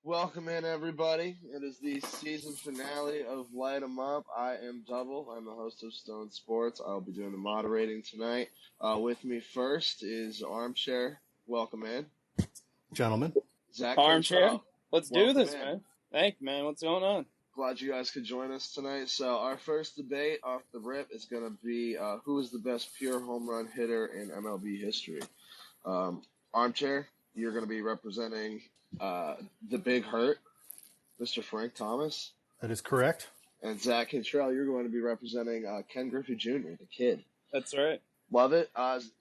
Welcome in, everybody. It is the season finale of Light 'em Up. I am Double. I'm the host of Stoned Sports. I'll be doing the moderating tonight. With me first is Armchair. Welcome in. Gentlemen. Zach Armchair. Cantrell. Let's do this, man. Thank you, man. What's going on? Glad you guys could join us tonight. So our first debate off the rip is going to be who is the best pure home run hitter in MLB history. Armchair, you're going to be representing the Big Hurt, Mr. Frank Thomas. That is correct. And Zach Cantrell, you're going to be representing Ken Griffey Jr., the kid. That's right. Love it.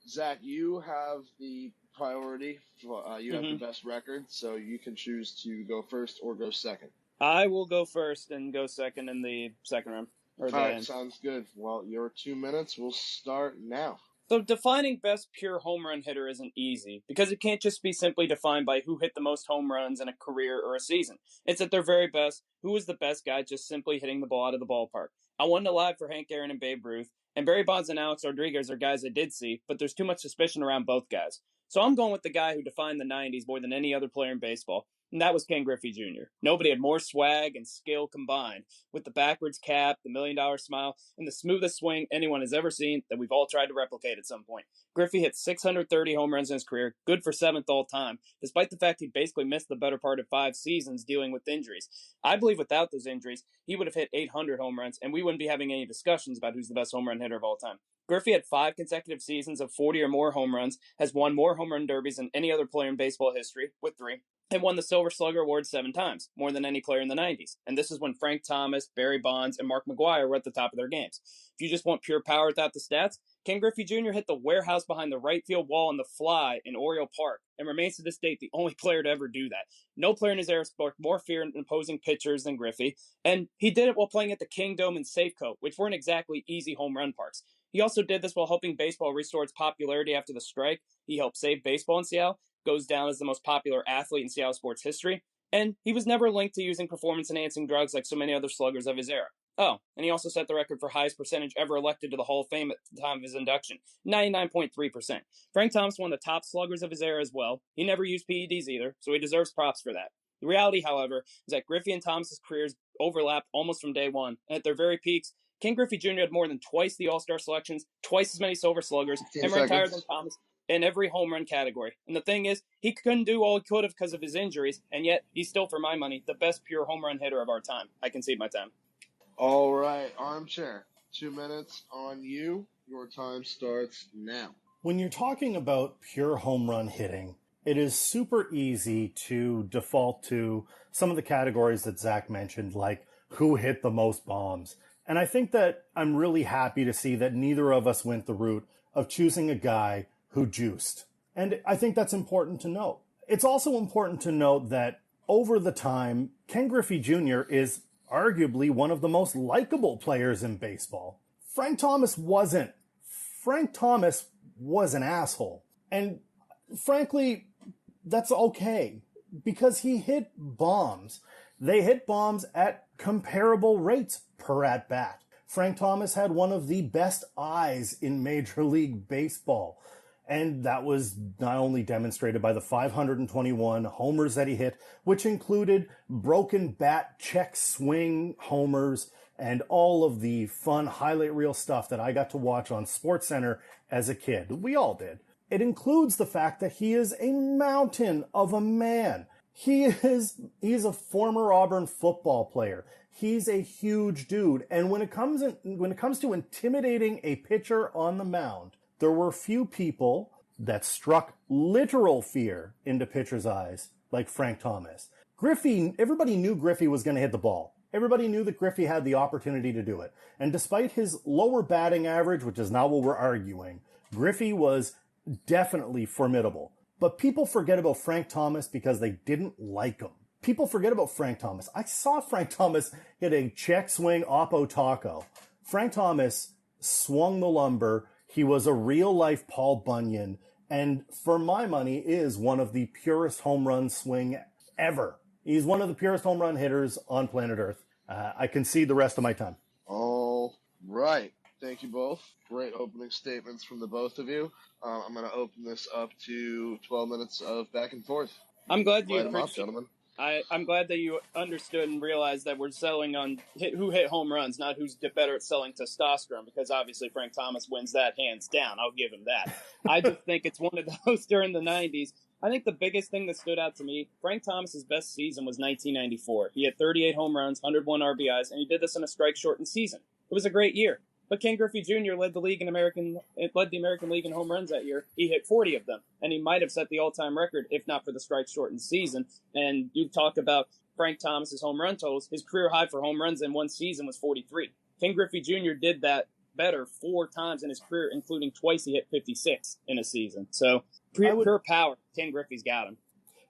Zach, you have the priority. You have the best record, so you can choose to go first or go second. I will go first and go second in the second round. All right, sounds good. Well, your 2 minutes will start now. So defining best pure home run hitter isn't easy because it can't just be simply defined by who hit the most home runs in a career or a season. It's at their very best, who was the best guy just simply hitting the ball out of the ballpark. I wasn't alive for Hank Aaron and Babe Ruth, and Barry Bonds and Alex Rodriguez are guys I did see, but there's too much suspicion around both guys. So I'm going with the guy who defined the 90s more than any other player in baseball, and that was Ken Griffey Jr. Nobody had more swag and skill combined, with the backwards cap, the $1 million smile, and the smoothest swing anyone has ever seen that we've all tried to replicate at some point. Griffey hit 630 home runs in his career, good for 7th all time, despite the fact he basically missed the better part of 5 seasons dealing with injuries. I believe without those injuries, he would have hit 800 home runs, and we wouldn't be having any discussions about who's the best home run hitter of all time. Griffey had 5 consecutive seasons of 40 or more home runs, has won more home run derbies than any other player in baseball history, with 3, and won the Silver Slugger Award 7 times, more than any player in the 90s. And this is when Frank Thomas, Barry Bonds, and Mark McGwire were at the top of their games. If you just want pure power without the stats, Ken Griffey Jr. hit the warehouse behind the right field wall on the fly in Oriole Park, and remains to this date the only player to ever do that. No player in his era sparked more fear in opposing pitchers than Griffey, and he did it while playing at the Kingdome and Safeco, which weren't exactly easy home run parks. He also did this while helping baseball restore its popularity after the strike. He helped save baseball in Seattle, goes down as the most popular athlete in Seattle sports history, and he was never linked to using performance-enhancing drugs like so many other sluggers of his era. Oh, and he also set the record for highest percentage ever elected to the Hall of Fame at the time of his induction, 99.3%. Frank Thomas won the top sluggers of his era as well. He never used PEDs either, so he deserves props for that. The reality, however, is that Griffey and Thomas's careers overlapped almost from day one, and at their very peaks, Ken Griffey Jr. had more than twice the All-Star selections, twice as many Silver Sluggers, and ranked higher than Thomas in every home run category. And the thing is, he couldn't do all he could have because of his injuries, and yet he's still, for my money, the best pure home run hitter of our time. I concede my time. All right, Armchair, 2 minutes on you. Your time starts now. When you're talking about pure home run hitting, it is super easy to default to some of the categories that Zach mentioned, like who hit the most bombs. And I think that I'm really happy to see that neither of us went the route of choosing a guy who juiced. And I think that's important to note. It's also important to note that over the time, Ken Griffey Jr. is arguably one of the most likable players in baseball. Frank Thomas wasn't. Frank Thomas was an asshole. And frankly, that's okay because he hit bombs. They hit bombs at comparable rates per at-bat. Frank Thomas had one of the best eyes in Major League Baseball. And that was not only demonstrated by the 521 homers that he hit, which included broken bat check swing homers and all of the fun highlight reel stuff that I got to watch on SportsCenter as a kid. We all did. It includes the fact that he is a mountain of a man. He's a former Auburn football player. He's a huge dude. And when it comes to intimidating a pitcher on the mound, there were few people that struck literal fear into pitchers' eyes like Frank Thomas. Everybody knew Griffey was going to hit the ball. Everybody knew that Griffey had the opportunity to do it. And despite his lower batting average, which is not what we're arguing, Griffey was definitely formidable. But people forget about Frank Thomas because they didn't like him. People forget about Frank Thomas. I saw Frank Thomas hit a check swing oppo taco. Frank Thomas swung the lumber. He was a real-life Paul Bunyan, and for my money, is one of the purest home run swing ever. He's one of the purest home run hitters on planet Earth. I concede the rest of my time. All right. Thank you both. Great opening statements from the both of you. I'm going to open this up to 12 minutes of back and forth. I'm glad you appreciate, I'm glad that you understood and realized that we're selling on who hit home runs, not who's better at selling testosterone, because obviously Frank Thomas wins that hands down. I'll give him that. I just think it's one of those during the 90s. I think the biggest thing that stood out to me, Frank Thomas's best season was 1994. He had 38 home runs, 101 RBIs, and he did this in a strike-shortened season. It was a great year. But Ken Griffey Jr. led the American League in home runs that year. He hit 40 of them, and he might have set the all-time record if not for the strike-shortened season. And you talk about Frank Thomas's home run totals. His career high for home runs in one season was 43. Ken Griffey Jr. did that better 4 times in his career, including twice he hit 56 in a season. So pure power, Ken Griffey's got him.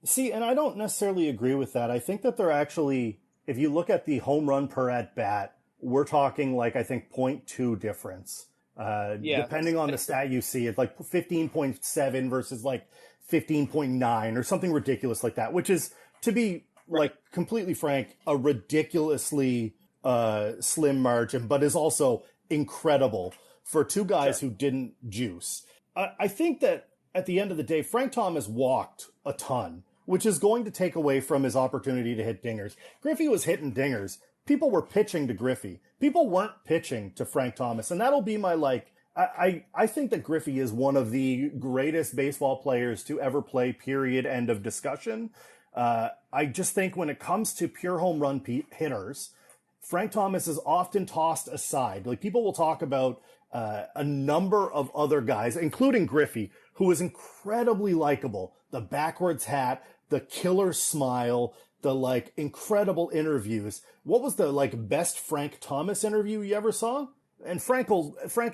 See, and I don't necessarily agree with that. I think that they're actually, if you look at the home run per at-bat, we're talking like, I think, 0.2 difference. Depending on the stat you see, it's like 15.7 versus like 15.9 or something ridiculous like that, which is, to be like completely frank, a ridiculously slim margin, but is also incredible for two guys who didn't juice. I think that at the end of the day, Frank Thomas walked a ton, which is going to take away from his opportunity to hit dingers. Griffey was hitting dingers. People were pitching to Griffey. People weren't pitching to Frank Thomas. And that'll be my, I think that Griffey is one of the greatest baseball players to ever play, period, end of discussion. I just think when it comes to pure home run hitters, Frank Thomas is often tossed aside. Like, people will talk about a number of other guys, including Griffey, who was incredibly likable. The backwards hat, the killer smile, the incredible interviews. What was the best Frank Thomas interview you ever saw? And Frank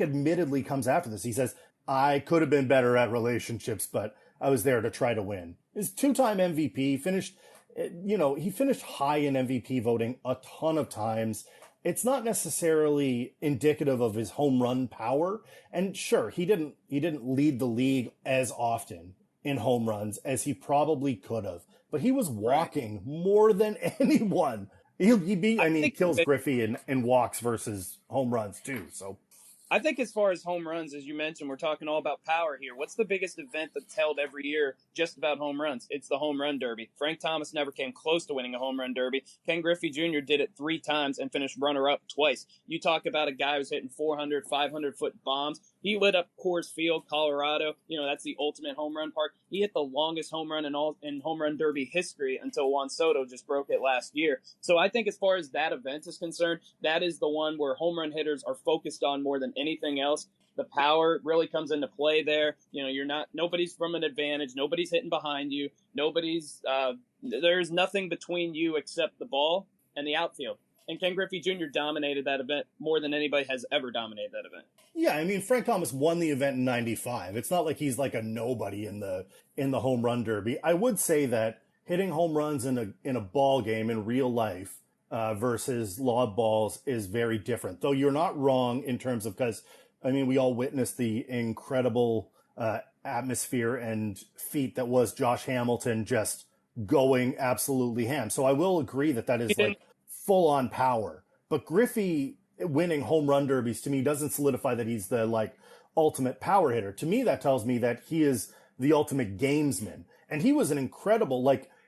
admittedly comes after this. He says, I could have been better at relationships, but I was there to try to win. His 2-time MVP, he finished high in MVP voting a ton of times. It's not necessarily indicative of his home run power. And sure, he didn't lead the league as often in home runs as he probably could have. But he was walking more than anyone. He kills Griffey in walks versus home runs too. So I think as far as home runs, as you mentioned, we're talking all about power here. What's the biggest event that's held every year just about home runs? It's the home run derby. Frank Thomas never came close to winning a home run derby. Ken Griffey Jr. did it 3 times and finished runner-up twice. You talk about a guy who's hitting 400, 500-foot bombs. He lit up Coors Field, Colorado. That's the ultimate home run park. He hit the longest home run in home run derby history until Juan Soto just broke it last year. So I think as far as that event is concerned, that is the one where home run hitters are focused on more than anything else. The power really comes into play there. Nobody's from an advantage. Nobody's hitting behind you. There's nothing between you except the ball and the outfield. And Ken Griffey Jr. dominated that event more than anybody has ever dominated that event. Yeah, Frank Thomas won the event in '95. It's not like he's like a nobody in the home run derby. I would say that hitting home runs in a ball game in real life versus lob balls is very different. Though you're not wrong in terms of, because we all witnessed the incredible atmosphere and feat that was Josh Hamilton just going absolutely ham. So I will agree that is full on power. But Griffey winning home run derbies, to me, doesn't solidify that he's the ultimate power hitter. To me, that tells me that he is the ultimate gamesman. And he was an incredible,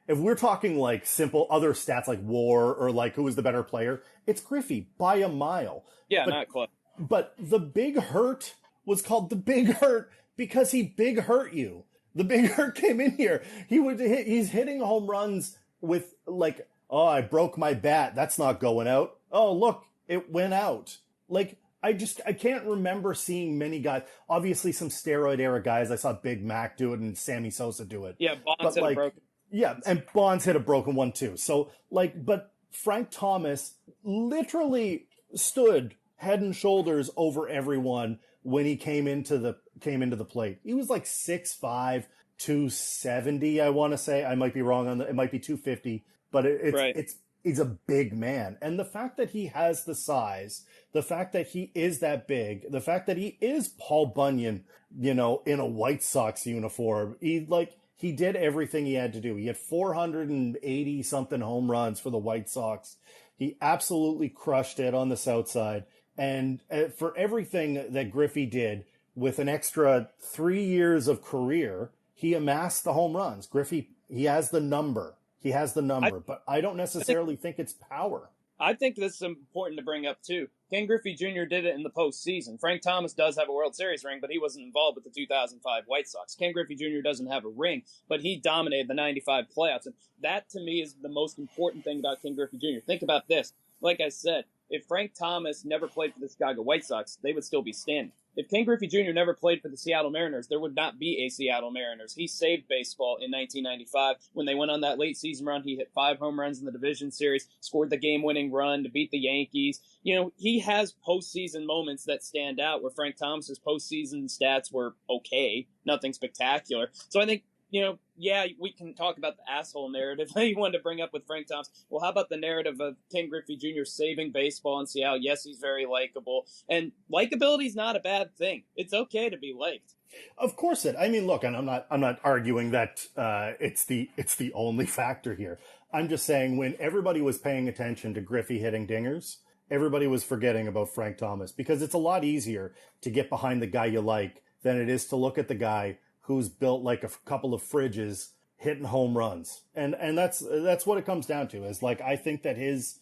if we're talking simple other stats like WAR or who was the better player, it's Griffey by a mile. Yeah, not close. But the Big Hurt was called the Big Hurt because he big hurt you. The Big Hurt came in here. He's hitting home runs with oh, I broke my bat. That's not going out. Oh, look, it went out. I can't remember seeing many guys. Obviously, some steroid era guys. I saw Big Mac do it and Sammy Sosa do it. Yeah, Bonds hit a broken. Yeah, and Bonds hit a broken one too. So but Frank Thomas literally stood head and shoulders over everyone when he came into the plate. He was 6'5", 270. I want to say. I might be wrong on it might be 250. But he's a big man. And the fact that he has the size, the fact that he is that big, the fact that he is Paul Bunyan, in a White Sox uniform, he did everything he had to do. He had 480 something home runs for the White Sox. He absolutely crushed it on the South Side. And for everything that Griffey did with an extra 3 years of career, he amassed the home runs. Griffey, he has the number. He has the I, number, but I don't I think necessarily think it's power. I think this is important to bring up too. Ken Griffey Jr. did it in the postseason. Frank Thomas does have a World Series ring, but he wasn't involved with the 2005 White Sox. Ken Griffey Jr. doesn't have a ring, but he dominated the 95 playoffs. And that, to me, is the most important thing about Ken Griffey Jr. Think about this. Like I said, if Frank Thomas never played for the Chicago White Sox, they would still be standing. If Ken Griffey Jr. never played for the Seattle Mariners, there would not be a Seattle Mariners. He saved baseball in 1995. When they went on that late season run, he hit 5 home runs in the division series, scored the game-winning run to beat the Yankees. You know, he has postseason moments that stand out where Frank Thomas's postseason stats were okay, nothing spectacular. So I think, you know, yeah, we can talk about the asshole narrative that you wanted to bring up with Frank Thomas. Well, how about the narrative of Ken Griffey Jr. saving baseball in Seattle? Yes, he's very likable. And likability is not a bad thing. It's okay to be liked. Of course I mean, look, and I'm not arguing that it's the only factor here. I'm just saying when everybody was paying attention to Griffey hitting dingers, everybody was forgetting about Frank Thomas, because it's a lot easier to get behind the guy you like than it is to look at the guy who's built like a couple of fridges hitting home runs. And that's what it comes down to, is like, I think that his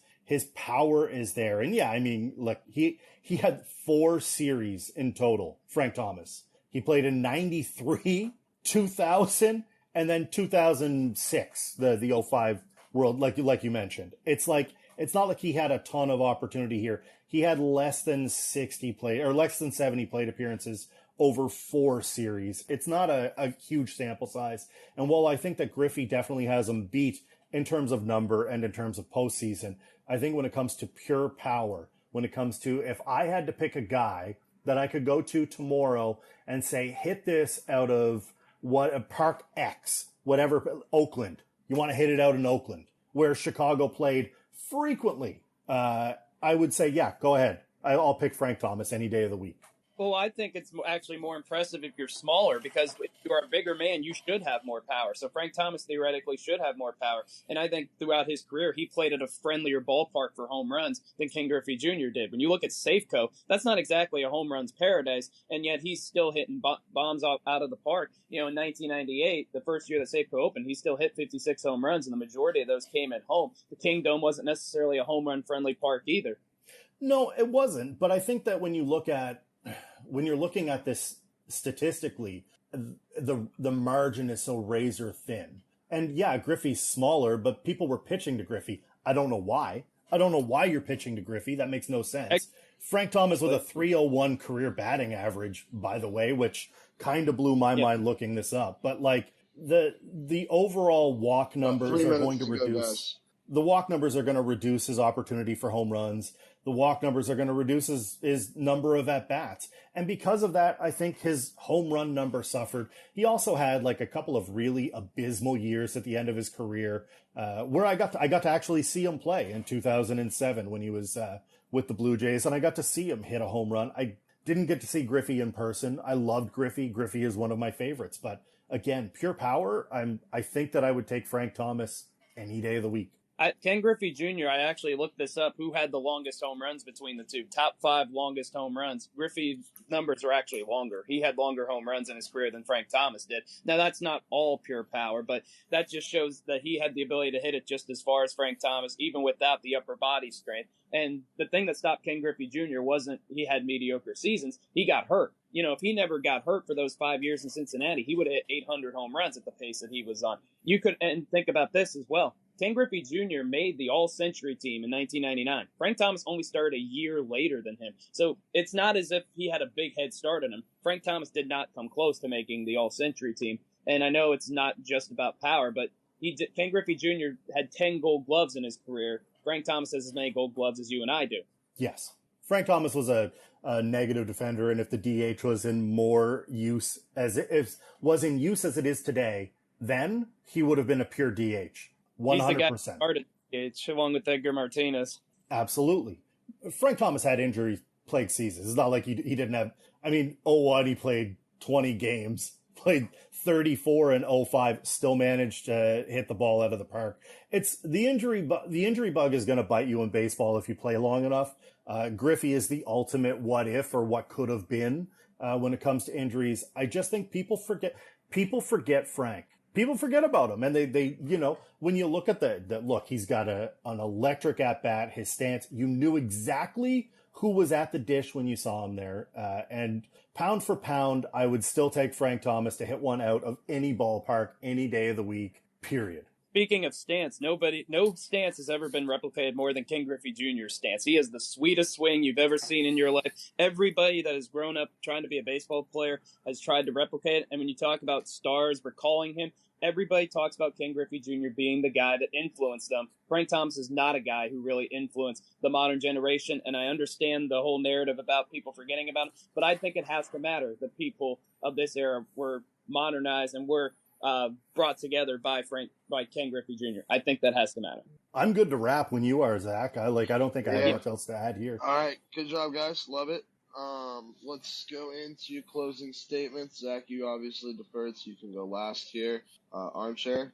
power is there. And yeah, I mean, look, he had 4 series in total, Frank Thomas. He played in 93, 2000, and then 2006, the 05 World, like you mentioned. It's like, it's not like he had a ton of opportunity here. He had less than 70 plate appearances over 4 series. It's not a huge sample size. And while I think that Griffey definitely has him beat in terms of number and in terms of postseason, I think when it comes to pure power, when it comes to, if I had to pick a guy that I could go to tomorrow and say, hit this out of Park X, whatever, Oakland. You want to hit it out in Oakland, where Chicago played frequently. I would say, yeah, go ahead. I'll pick Frank Thomas any day of the week. Well, I think it's actually more impressive if you're smaller, because if you are a bigger man, you should have more power. So Frank Thomas theoretically should have more power. And I think throughout his career, he played at a friendlier ballpark for home runs than Ken Griffey Jr. did. When you look at Safeco, that's not exactly a home runs paradise, and yet he's still hitting bombs out of the park. You know, in 1998, the first year that Safeco opened, he still hit 56 home runs, and the majority of those came at home. The Kingdome wasn't necessarily a home run friendly park either. No, it wasn't. But I think that when you're looking at this statistically, the margin is so razor thin. And yeah, Griffey's smaller, but people were pitching to Griffey. I don't know why. I don't know why you're pitching to Griffey. That makes no sense. Frank Thomas with a 301 career batting average, by the way, which kind of blew my mind looking this up. But like the overall walk numbers are going to reduce. The walk numbers are going to reduce his opportunity for home runs. The walk numbers are going to reduce his number of at-bats. And because of that, I think his home run number suffered. He also had like a couple of really abysmal years at the end of his career, where I got to actually see him play in 2007 when he was with the Blue Jays, and I got to see him hit a home run. I didn't get to see Griffey in person. I loved Griffey. Griffey is one of my favorites. But again, pure power, I think that I would take Frank Thomas any day of the week. Ken Griffey Jr., I actually looked this up, who had the longest home runs between the two. Top 5 longest home runs. Griffey's numbers are actually longer. He had longer home runs in his career than Frank Thomas did. Now, that's not all pure power, but that just shows that he had the ability to hit it just as far as Frank Thomas, even without the upper body strength. And the thing that stopped Ken Griffey Jr. wasn't he had mediocre seasons. He got hurt. You know, if he never got hurt for those 5 years in Cincinnati, he would have hit 800 home runs at the pace that he was on. And think about this as well. Ken Griffey Jr. made the All-Century team in 1999. Frank Thomas only started a year later than him. So it's not as if he had a big head start on him. Frank Thomas did not come close to making the All-Century team. And I know it's not just about power, but Ken Griffey Jr. had 10 gold gloves in his career. Frank Thomas has as many gold gloves as you and I do. Yes. Frank Thomas was a negative defender, and if the DH was in more use as it is today, then he would have been a pure DH. 100%. He's the guy who started DH along with Edgar Martinez. Absolutely. Frank Thomas had injury-plagued seasons. It's not like he didn't have. I mean, 01 he played 20 games, played 34 and 05, still managed to hit the ball out of the park. It's the injury bug is going to bite you in baseball if you play long enough. Griffey is the ultimate what if or what could have been when it comes to injuries. I just think people forget Frank. People forget about him, and they when you look at the look, he's got an electric at bat. His stance, you knew exactly who was at the dish when you saw him there. And pound for pound, I would still take Frank Thomas to hit one out of any ballpark, any day of the week. Period. Speaking of stance, no stance has ever been replicated more than Ken Griffey Jr.'s stance. He has the sweetest swing you've ever seen in your life. Everybody that has grown up trying to be a baseball player has tried to replicate it. And when you talk about stars recalling him, everybody talks about Ken Griffey Jr. being the guy that influenced them. Frank Thomas is not a guy who really influenced the modern generation, and I understand the whole narrative about people forgetting about him, but I think it has to matter. The people of this era were modernized and were brought together by Ken Griffey Jr. I think that has to matter. I'm good to wrap when you are, Zach. I don't think I have much else to add here. All right, good job, guys. Love it. Let's go into closing statements. Zach, you obviously deferred, so you can go last here. Armchair,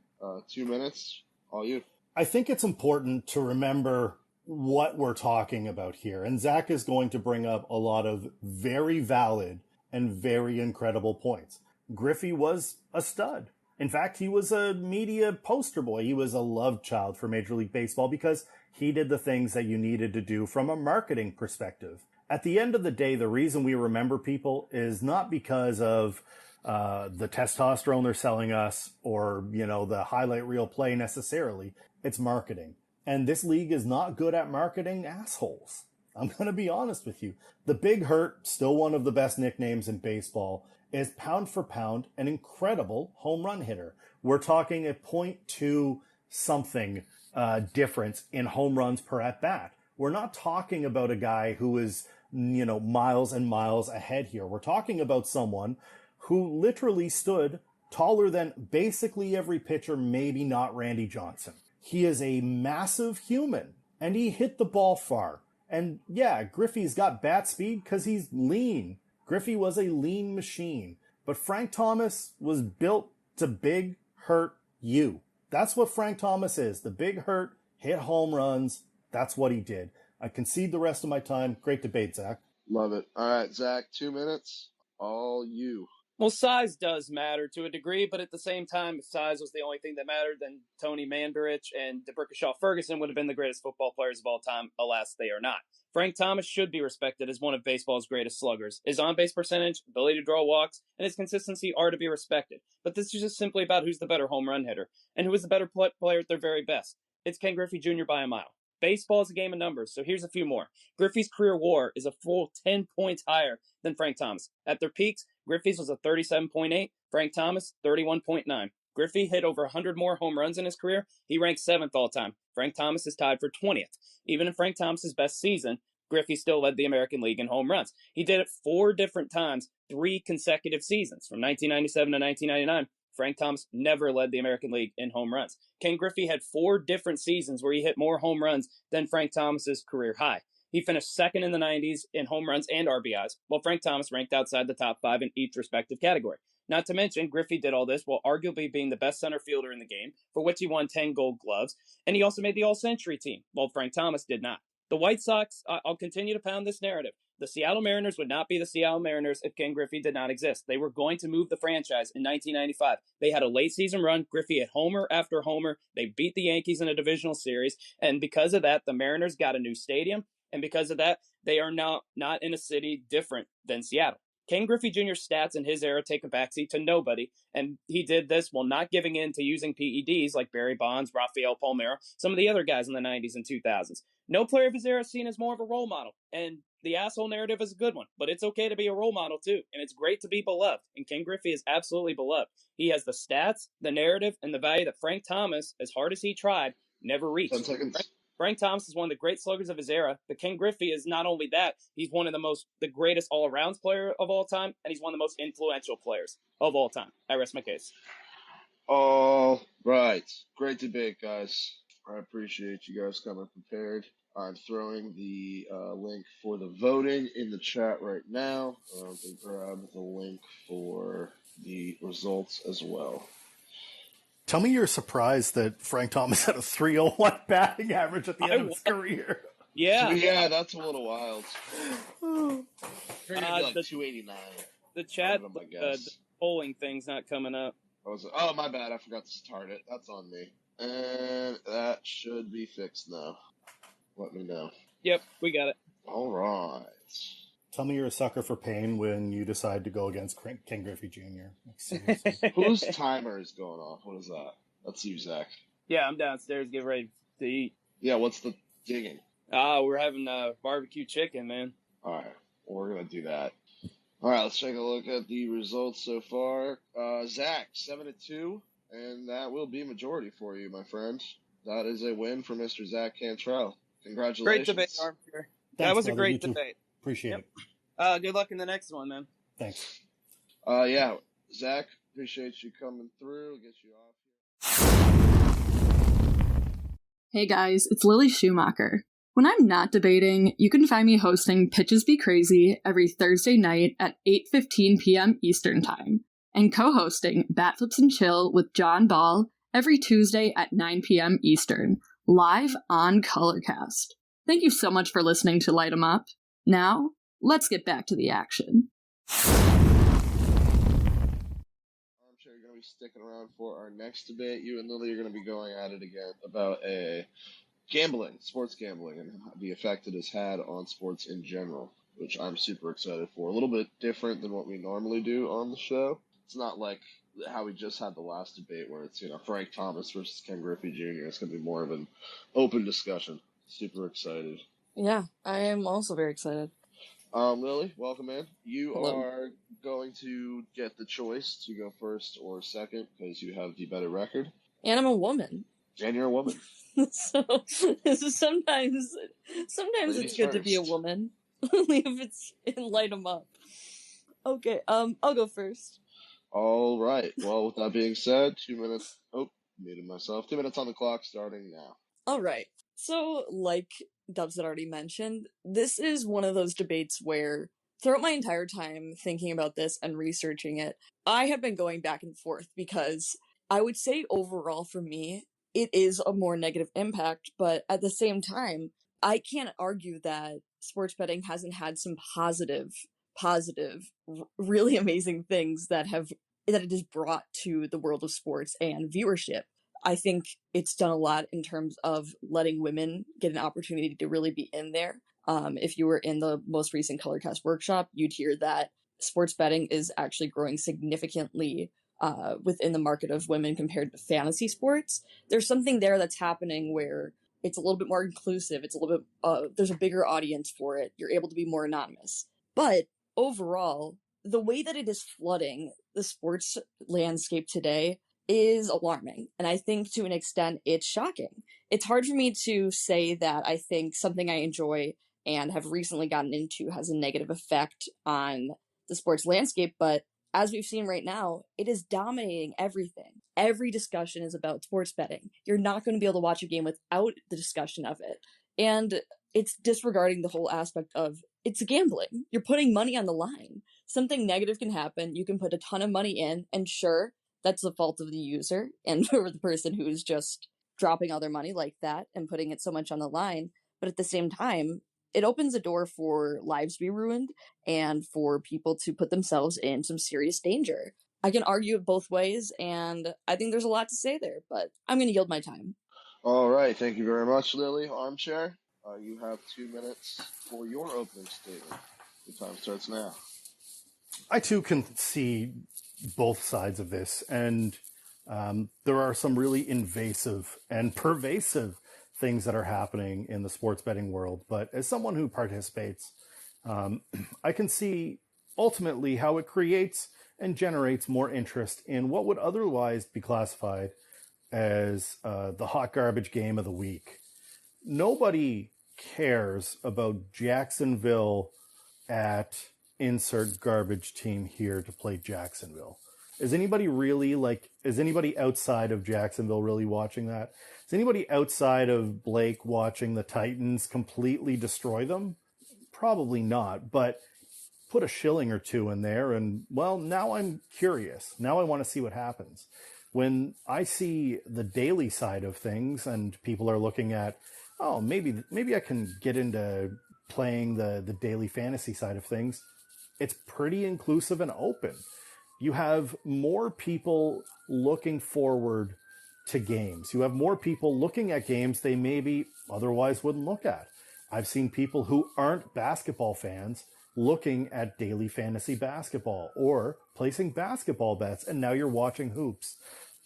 2 minutes. All you. I think it's important to remember what we're talking about here. And Zach is going to bring up a lot of very valid and very incredible points. Griffey was a stud. In fact, he was a media poster boy. He was a love child for Major League Baseball because he did the things that you needed to do from a marketing perspective. At the end of the day, the reason we remember people is not because of the testosterone they're selling us or, the highlight reel play necessarily. It's marketing. And this league is not good at marketing assholes. I'm going to be honest with you. The Big Hurt, still one of the best nicknames in baseball, is pound for pound an incredible home run hitter. We're talking a .2 something difference in home runs per at bat. We're not talking about a guy who is, miles and miles ahead here. We're talking about someone who literally stood taller than basically every pitcher, maybe not Randy Johnson. He is a massive human, and he hit the ball far. And yeah, Griffey's got bat speed because he's lean. Griffey was a lean machine. But Frank Thomas was built to big hurt you. That's what Frank Thomas is. The big hurt, hit home runs. That's what he did. I concede the rest of my time. Great debate, Zach. Love it. All right, Zach, 2 minutes. All you. Well, size does matter to a degree, but at the same time, if size was the only thing that mattered, then Tony Mandarich and DeBrickashaw Ferguson would have been the greatest football players of all time. Alas, they are not. Frank Thomas should be respected as one of baseball's greatest sluggers. His on-base percentage, ability to draw walks, and his consistency are to be respected. But this is just simply about who's the better home run hitter and who is the better player at their very best. It's Ken Griffey Jr. by a mile. Baseball is a game of numbers, so here's a few more. Griffey's career WAR is a full 10 points higher than Frank Thomas. At their peaks, Griffey's was a 37.8, Frank Thomas, 31.9. Griffey hit over 100 more home runs in his career. He ranks 7th all time. Frank Thomas is tied for 20th. Even in Frank Thomas's best season, Griffey still led the American League in home runs. He did it 4 different times, 3 consecutive seasons, from 1997 to 1999. Frank Thomas never led the American League in home runs. Ken Griffey had 4 different seasons where he hit more home runs than Frank Thomas's career high. He finished 2nd in the 90s in home runs and RBIs, while Frank Thomas ranked outside the top 5 in each respective category. Not to mention, Griffey did all this while arguably being the best center fielder in the game, for which he won 10 Gold Gloves, and he also made the All-Century team, while Frank Thomas did not. The White Sox, I'll continue to pound this narrative. The Seattle Mariners would not be the Seattle Mariners if Ken Griffey did not exist. They were going to move the franchise in 1995. They had a late season run. Griffey hit homer after homer. They beat the Yankees in a divisional series. And because of that, the Mariners got a new stadium. And because of that, they are now not in a city different than Seattle. Ken Griffey Jr.'s stats in his era take a backseat to nobody, and he did this while not giving in to using PEDs like Barry Bonds, Rafael Palmeiro, some of the other guys in the 90s and 2000s. No player of his era is seen as more of a role model, and the asshole narrative is a good one, but it's okay to be a role model too, and it's great to be beloved, and Ken Griffey is absolutely beloved. He has the stats, the narrative, and the value that Frank Thomas, as hard as he tried, never reached. 10 seconds. Frank Thomas is one of the great sluggers of his era, but Ken Griffey is not only that, he's one of the greatest all-around player of all time, and he's one of the most influential players of all time. I rest my case. All right. Great debate, guys. I appreciate you guys coming prepared. I'm throwing the link for the voting in the chat right now. I'll grab the link for the results as well. Tell me you're surprised that Frank Thomas had a 301 batting average at the end of his career. Yeah. Yeah, that's a little wild. Like 289. The chat, the polling thing's not coming up. Oh, my bad. I forgot to start it. That's on me. And that should be fixed now. Let me know. Yep, we got it. All right. Tell me you're a sucker for pain when you decide to go against Ken Griffey Jr. Like, seriously. Whose timer is going off? What is that? That's you, Zach. Yeah, I'm downstairs getting ready to eat. Yeah, what's the digging? We're having barbecue chicken, man. All right, well, we're going to do that. All right, let's take a look at the results so far. Zach, 7-2, and that will be majority for you, my friend. That is a win for Mr. ZachCantrell. Congratulations. Great debate, Armchair. That was a great debate. Appreciate it. Good luck in the next one, man. Thanks. Yeah, Zach, appreciate you coming through. Get you off here. Hey guys, it's LilySchu. When I'm not debating, you can find me hosting Pitches Be Crazy every Thursday night at 8:15 p.m. Eastern Time, and co-hosting Bat Flips and Chill with John Ball every Tuesday at 9 p.m. Eastern, live on Colorcast. Thank you so much for listening to Light 'em Up. Now, let's get back to the action. Armchair, you're going to be sticking around for our next debate. You and Lily are going to be going at it again about sports gambling, and the effect it has had on sports in general, which I'm super excited for. A little bit different than what we normally do on the show. It's not like how we just had the last debate where it's, Frank Thomas versus Ken Griffey Jr. It's going to be more of an open discussion. Super excited. Yeah, I am also very excited. Lily, welcome in. You Hello. are going to get the choice to go first or second because you have the better record. And I'm a woman. And you're a woman. So sometimes it's good to be a woman. Only if it's in Light 'em Up. Okay, I'll go first. All right. Well, with that being said, 2 minutes. Oh, muted myself. 2 minutes on the clock starting now. All right. So, like Dubs had already mentioned, this is one of those debates where throughout my entire time thinking about this and researching it, I have been going back and forth because I would say overall for me, it is a more negative impact, but at the same time, I can't argue that sports betting hasn't had some positive, really amazing things that it has brought to the world of sports and viewership. I think it's done a lot in terms of letting women get an opportunity to really be in there. If you were in the most recent Colorcast workshop, you'd hear that sports betting is actually growing significantly within the market of women compared to fantasy sports. There's something there that's happening where it's a little bit more inclusive. It's a little bit, there's a bigger audience for it. You're able to be more anonymous. But overall, the way that it is flooding the sports landscape today is alarming. And I think to an extent, it's shocking. It's hard for me to say that I think something I enjoy and have recently gotten into has a negative effect on the sports landscape, but as we've seen right now, it is dominating everything. Every discussion is about sports betting. You're not going to be able to watch a game without the discussion of it. And it's disregarding the whole aspect of it's gambling. You're putting money on the line. Something negative can happen. You can put a ton of money in, and sure, that's the fault of the user and for the person who is just dropping all their money like that and putting it so much on the line. But at the same time, it opens a door for lives to be ruined and for people to put themselves in some serious danger. I can argue it both ways, and I think there's a lot to say there, but I'm going to yield my time. All right. Thank you very much, Lily. Armchair, you have 2 minutes for your opening statement. The time starts now. I, too, can see both sides of this, and there are some really invasive and pervasive things that are happening in the sports betting world. But as someone who participates, I can see ultimately how it creates and generates more interest in what would otherwise be classified as the hot garbage game of the week. Nobody cares about Jacksonville at insert garbage team here to play Jacksonville. Is anybody outside of Jacksonville really watching that? Is anybody outside of Blake watching the Titans completely destroy them? Probably not, but put a shilling or two in there and, well, now I'm curious. Now I want to see what happens. When I see the daily side of things and people are looking at, oh, maybe I can get into playing the daily fantasy side of things, it's pretty inclusive and open. You have more people looking forward to games. You have more people looking at games they maybe otherwise wouldn't look at. I've seen people who aren't basketball fans looking at daily fantasy basketball or placing basketball bets, and now you're watching hoops.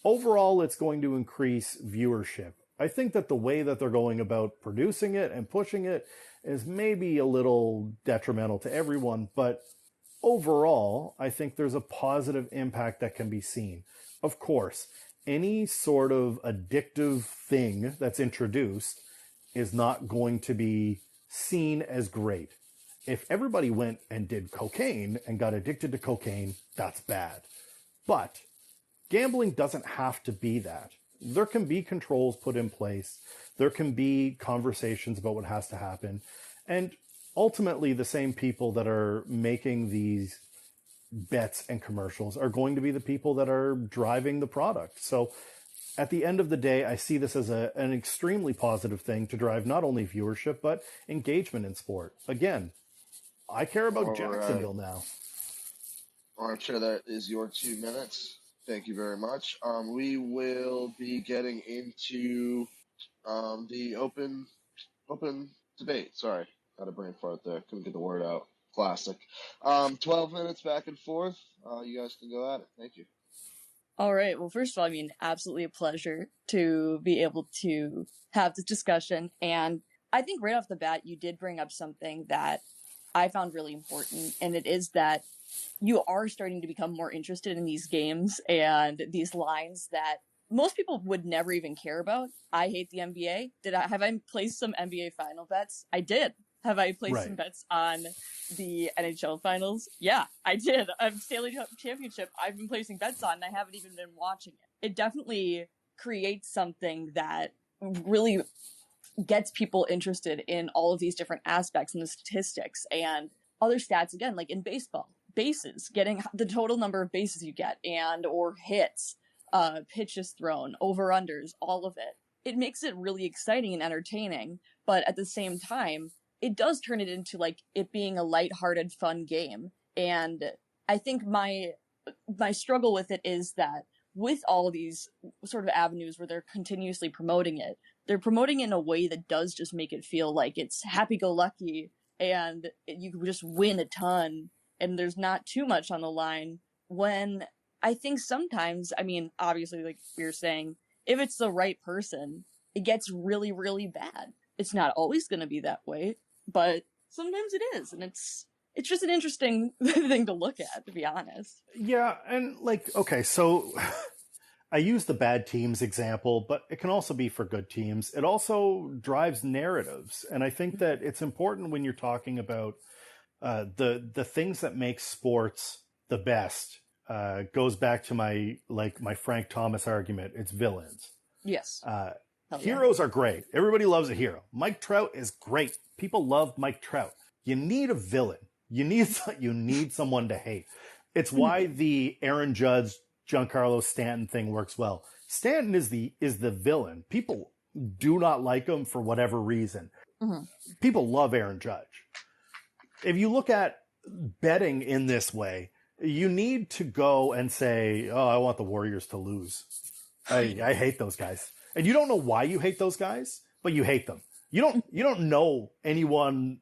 Overall, it's going to increase viewership. I think that the way that they're going about producing it and pushing it is maybe a little detrimental to everyone, but overall, I think there's a positive impact that can be seen. Of course, any sort of addictive thing that's introduced is not going to be seen as great. If everybody went and did cocaine and got addicted to cocaine, that's bad. But gambling doesn't have to be that. There can be controls put in place. There can be conversations about what has to happen. And ultimately, the same people that are making these bets and commercials are going to be the people that are driving the product. So at the end of the day, I see this as an extremely positive thing to drive not only viewership, but engagement in sport. Again, I care about All Jacksonville right. now. Armchair, that is your 2 minutes. Thank you very much. We will be getting into the open debate. Sorry, had a brain fart there. Couldn't get the word out. Classic. 12 minutes back and forth. You guys can go at it. Thank you. All right. Well, first of all, I mean, absolutely a pleasure to be able to have this discussion. And I think right off the bat, you did bring up something that I found really important. And it is that you are starting to become more interested in these games and these lines that most people would never even care about. I hate the NBA. Have I placed some NBA final bets? I did. Have I placed some bets on the NHL finals? Yeah, I did. Stanley Cup Championship, I've been placing bets on, and I haven't even been watching it. It definitely creates something that really gets people interested in all of these different aspects and the statistics and other stats, again, like in baseball. Bases, getting the total number of bases you get and or hits, pitches thrown, over-unders, all of it. It makes it really exciting and entertaining, but at the same time, it does turn it into like it being a lighthearted, fun game. And I think my struggle with it is that with all these sort of avenues where they're continuously promoting it, they're promoting it in a way that does just make it feel like it's happy-go-lucky and you can just win a ton and there's not too much on the line, when I think sometimes, I mean, obviously, like we were saying, if it's the right person, it gets really, really bad. It's not always going to be that way, but sometimes it is, and it's just an interesting thing to look at, to be honest. Yeah, and like, okay, so I use the bad teams example, but it can also be for good teams. It also drives narratives, and I think that it's important when you're talking about the things that make sports the best. Goes back to my Frank Thomas argument. It's villains. Yes. Heroes are great. Everybody loves a hero. Mike Trout is great. People love Mike Trout. You need a villain. You need someone to hate. It's why the Aaron Judge, Giancarlo Stanton thing works well. Stanton is the villain. People do not like him for whatever reason. Mm-hmm. People love Aaron Judge. If you look at betting in this way, you need to go and say, oh, I want the Warriors to lose. I hate those guys. And you don't know why you hate those guys, but you hate them. You don't know anyone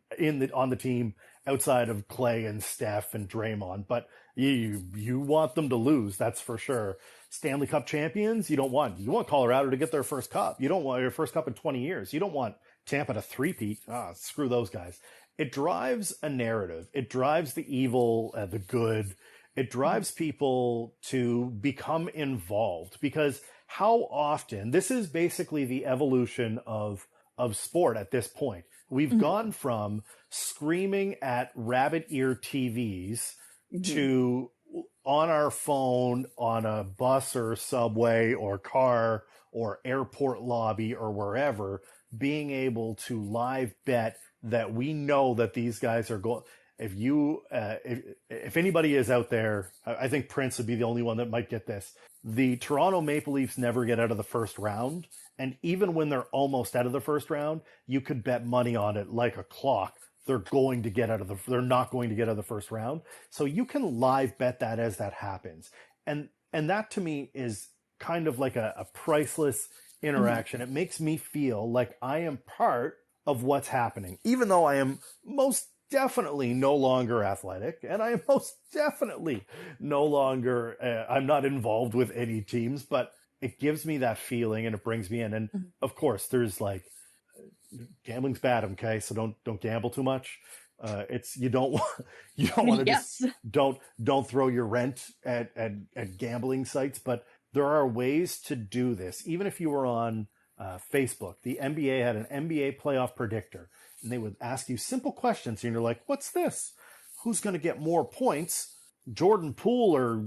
on the team outside of Clay and Steph and Draymond, but you want them to lose, that's for sure. Stanley Cup champions, you want Colorado to get their first cup. You don't want your first cup in 20 years. You don't want Tampa to three-peat. Screw those guys. It drives a narrative. It drives the evil, the good. It drives people to become involved, because how often, this is basically the evolution of sport at this point. We've gone from screaming at rabbit ear TVs to on our phone, on a bus or subway or car or airport lobby or wherever, being able to live bet that we know that these guys are going. If anybody is out there, I think Prince would be the only one that might get this. The Toronto Maple Leafs never get out of the first round. And even when they're almost out of the first round, you could bet money on it like a clock they're not going to get out of the first round. So you can live bet that as that happens. And that to me is kind of like a priceless interaction. It makes me feel like I am part of what's happening, even though I am most definitely no longer athletic, and I am most definitely no longer, I'm not involved with any teams, but it gives me that feeling and it brings me in. And of course, there's like, gambling's bad, okay? So don't gamble too much. You don't want to Yes. don't throw your rent at gambling sites, but there are ways to do this. Even if you were on Facebook, the NBA had an NBA playoff predictor, and they would ask you simple questions, and you're like, "What's this? Who's going to get more points? Jordan Poole or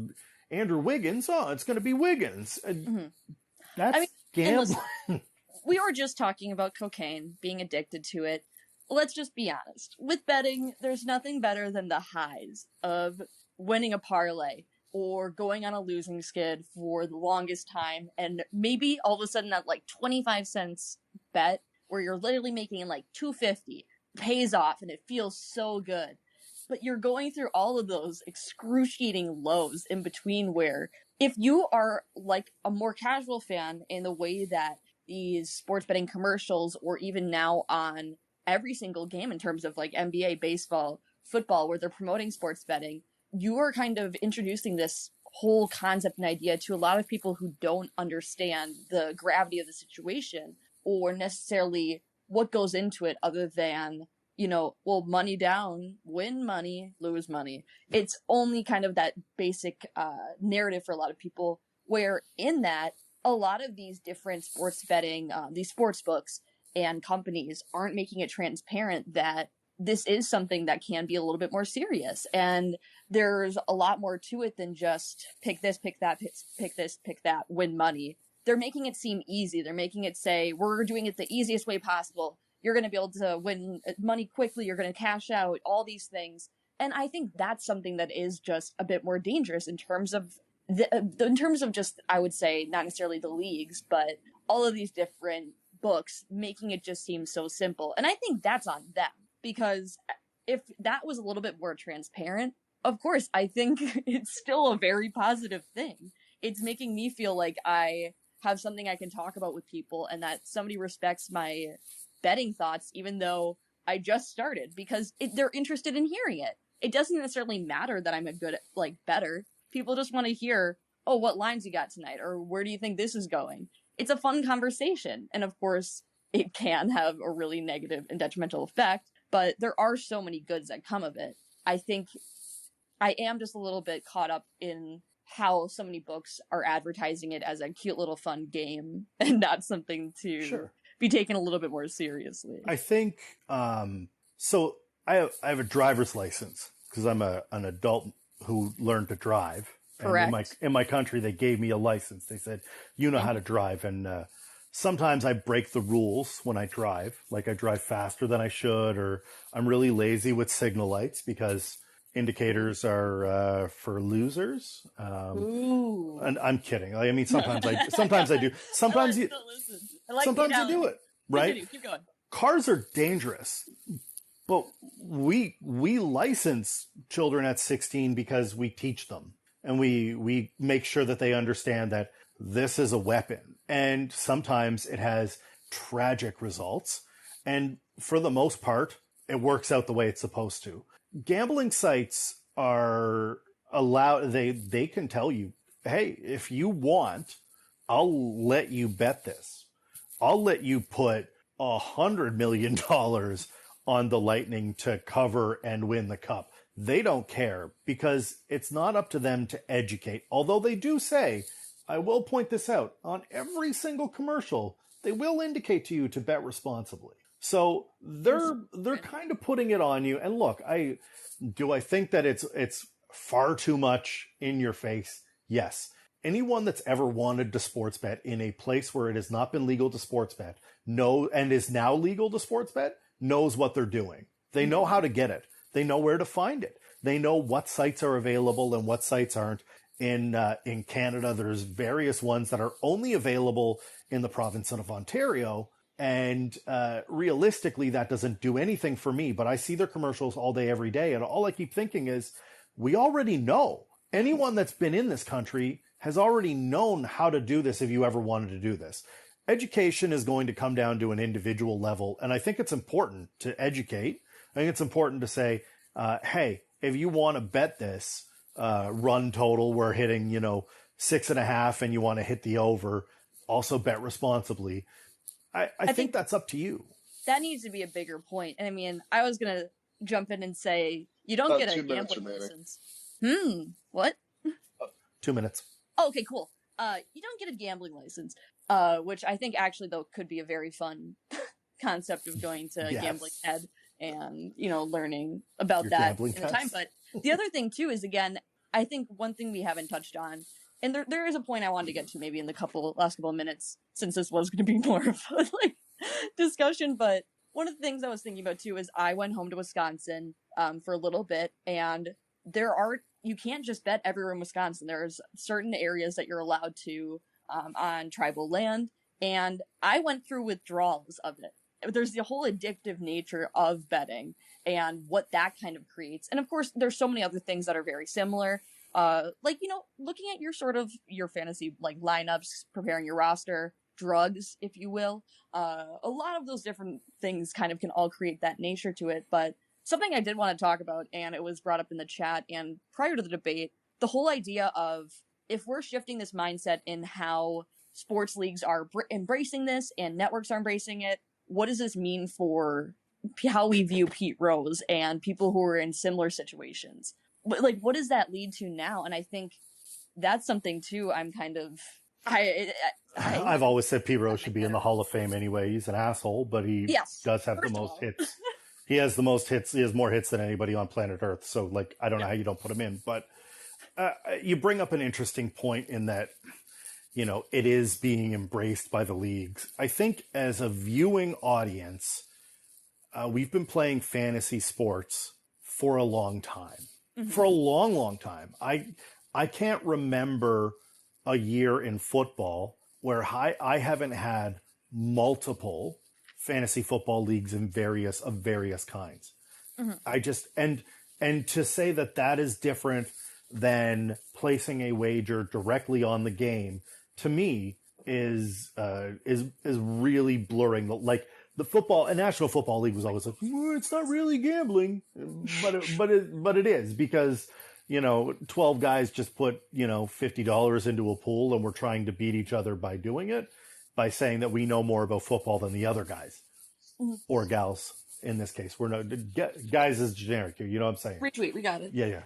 Andrew Wiggins? Oh, it's going to be Wiggins." That's gambling. Listen, we were just talking about cocaine, being addicted to it. Let's just be honest. With betting, there's nothing better than the highs of winning a parlay or going on a losing skid for the longest time, and maybe all of a sudden that like 25 cents bet where you're literally making like $2.50 pays off and it feels so good. But you're going through all of those excruciating lows in between where if you are like a more casual fan in the way that these sports betting commercials, or even now on every single game in terms of like NBA, baseball, football, where they're promoting sports betting, you are kind of introducing this whole concept and idea to a lot of people who don't understand the gravity of the situation or necessarily what goes into it other than, well, money down, win money, lose money. It's only kind of that basic narrative for a lot of people, where in that, a lot of these different sports betting, these sports books and companies aren't making it transparent that this is something that can be a little bit more serious. And there's a lot more to it than just pick this, pick that, pick this, pick that, win money. They're making it seem easy. They're making it say, we're doing it the easiest way possible. You're going to be able to win money quickly. You're going to cash out, all these things. And I think that's something that is just a bit more dangerous in terms of just, I would say, not necessarily the leagues, but all of these different books making it just seem so simple. And I think that's on them, because if that was a little bit more transparent, of course, I think it's still a very positive thing. It's making me feel like I have something I can talk about with people and that somebody respects my betting thoughts, even though I just started, because they're interested in hearing it. It doesn't necessarily matter that I'm a good, bettor. People just want to hear, oh, what lines you got tonight? Or where do you think this is going? It's a fun conversation. And of course, it can have a really negative and detrimental effect, but there are so many goods that come of it. I think I am just a little bit caught up in how so many books are advertising it as a cute little fun game and not something to be taken a little bit more seriously. I think, so I have a driver's license because I'm an adult who learned to drive. Correct. And in my country, they gave me a license. They said, you know how to drive. And sometimes I break the rules when I drive. Like I drive faster than I should, or I'm really lazy with signal lights because indicators are for losers. Ooh. And I'm kidding. I mean, sometimes I do. Sometimes you do it, right? Continue. Keep going. Cars are dangerous. But we license children at 16 because we teach them, and we make sure that they understand that this is a weapon, and sometimes it has tragic results, and for the most part it works out the way it's supposed to. Gambling sites are allowed, they can tell you, hey, if you want, I'll let you bet this. I'll let you put $100 million on the Lightning to cover and win the cup. They don't care because it's not up to them to educate. Although they do say, I will point this out, on every single commercial, they will indicate to you to bet responsibly. So they're kind of putting it on you. And look, I think that it's far too much in your face? Yes. Anyone that's ever wanted to sports bet in a place where it has not been legal to sports bet, and is now legal to sports bet, knows what they're doing. They know how to get it. They know where to find it. They know what sites are available and what sites aren't. In Canada, there's various ones that are only available in the province of Ontario. And realistically, that doesn't do anything for me. But I see their commercials all day, every day. And all I keep thinking is, we already know. Anyone that's been in this country has already known how to do this if you ever wanted to do this. Education is going to come down to an individual level. And I think it's important to educate. I think it's important to say, hey, if you want to bet this run total, we're hitting, 6.5 and you want to hit the over, also bet responsibly. I think that's up to you. That needs to be a bigger point. And I mean, I was going to jump in and say, you don't get a gambling license. What? 2 minutes. Oh, okay, cool. You don't get a gambling license, which I think actually, though, could be a very fun concept of going to Gambling Head and, learning about that in the time. But the other thing, too, is, again, I think one thing we haven't touched on, and there is a point I wanted to get to maybe in the last couple of minutes, since this was going to be more of a discussion, but one of the things I was thinking about, too, is I went home to Wisconsin for a little bit, and you can't just bet everywhere in Wisconsin. There's certain areas that you're allowed to on tribal land, and I went through withdrawals of it. There's the whole addictive nature of betting and what that kind of creates. And of course, there's so many other things that are very similar. Looking at your fantasy lineups, preparing your roster, drugs, if you will. A lot of those different things kind of can all create that nature to it. But something I did want to talk about, and it was brought up in the chat and prior to the debate, the whole idea of if we're shifting this mindset in how sports leagues are embracing this and networks are embracing it, what does this mean for how we view Pete Rose and people who are in similar situations? What does that lead to now? And I think that's something too. I'm kind of I've always said Pete Rose should be in the Hall of Fame anyway. He's an asshole, but he does have the most hits. He has the most hits. He has more hits than anybody on planet Earth. So, I don't know how you don't put him in. But you bring up an interesting point in that, it is being embraced by the leagues. I think as a viewing audience, we've been playing fantasy sports for a long time. Mm-hmm. For a long, long time. I can't remember a year in football where I haven't had multiple fantasy football leagues of various kinds. Mm-hmm. I just and to say that is different than placing a wager directly on the game, to me is really blurring the football. And National Football League was always like, well, it's not really gambling, but it is, because 12 guys just put $50 into a pool and we're trying to beat each other by doing it, by saying that we know more about football than the other guys or gals in this case. We're no guys is generic here. You know what I'm saying? Retweet. We got it. Yeah.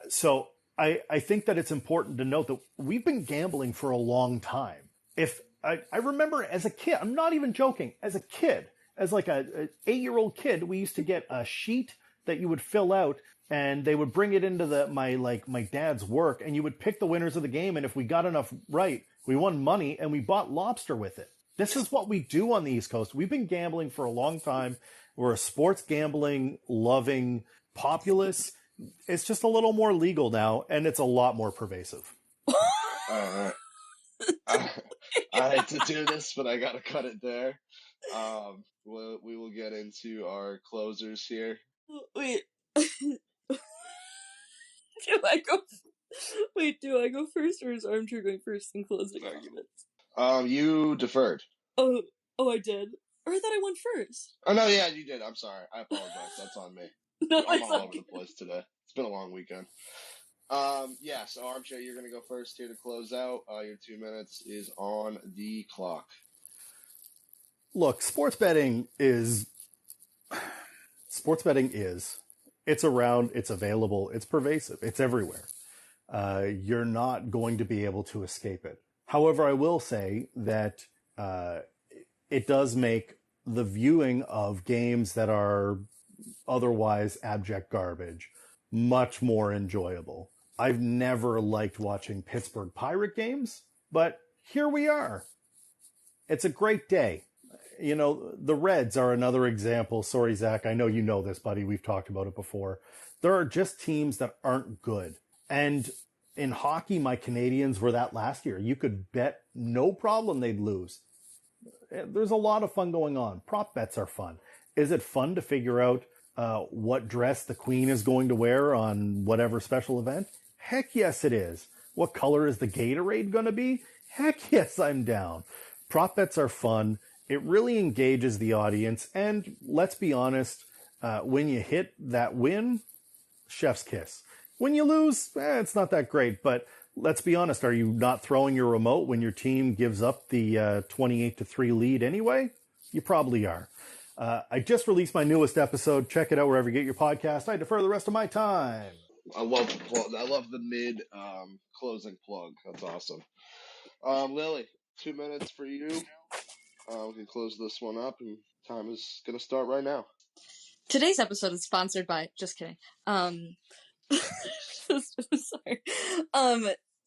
So I think that it's important to note that we've been gambling for a long time. If I remember as a kid, I'm not even joking, as a kid, as like a 8-year-old kid, we used to get a sheet that you would fill out and they would bring it into my dad's work, and you would pick the winners of the game. And if we got enough right, we won money and we bought lobster with it. This is what we do on the East Coast. We've been gambling for a long time. We're a sports gambling loving populace. It's just a little more legal now, and it's a lot more pervasive. I hate to do this, but I gotta cut it there. We will get into our closers here. Wait. Do I go first, or is Armchair going first in closing arguments? You deferred. Oh, I did. Or I thought I went first. Oh no, yeah, you did. I'm sorry. I apologize. That's on me. No, I'm all over the place today. It's been a long weekend. So Armchair, you're going to go first here to close out. Your 2 minutes is on the clock. Look, sports betting is, it's around, it's available, it's pervasive, it's everywhere. You're not going to be able to escape it. However, I will say that it does make the viewing of games that are otherwise abject garbage much more enjoyable. I've never liked watching Pittsburgh Pirate games, but here we are. It's a great day. The Reds are another example. Sorry, Zach, I know you know this, buddy. We've talked about it before. There are just teams that aren't good. And in hockey, my Canadians were that last year. You could bet no problem they'd lose. There's a lot of fun going on. Prop bets are fun. Is it fun to figure out what dress the queen is going to wear on whatever special event? Heck yes, it is. What color is the Gatorade going to be? Heck yes, I'm down. Prop bets are fun. It really engages the audience. And let's be honest, when you hit that win, chef's kiss. When you lose, it's not that great. But let's be honest, are you not throwing your remote when your team gives up the 28-3 lead anyway? You probably are. I just released my newest episode. Check it out wherever you get your podcast. I defer the rest of my time. I love the mid closing plug. That's awesome. Lily, 2 minutes for you. We can close this one up, and time is going to start right now. Today's episode is sponsored by. Just kidding. Sorry.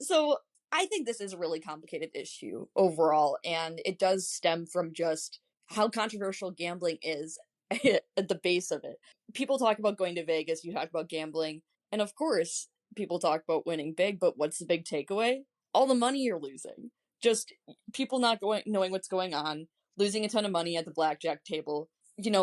So I think this is a really complicated issue overall, and it does stem from just how controversial gambling is at the base of it. People talk about going to Vegas, you talk about gambling, and of course, people talk about winning big, but what's the big takeaway? All the money you're losing. Just people not knowing what's going on, losing a ton of money at the blackjack table,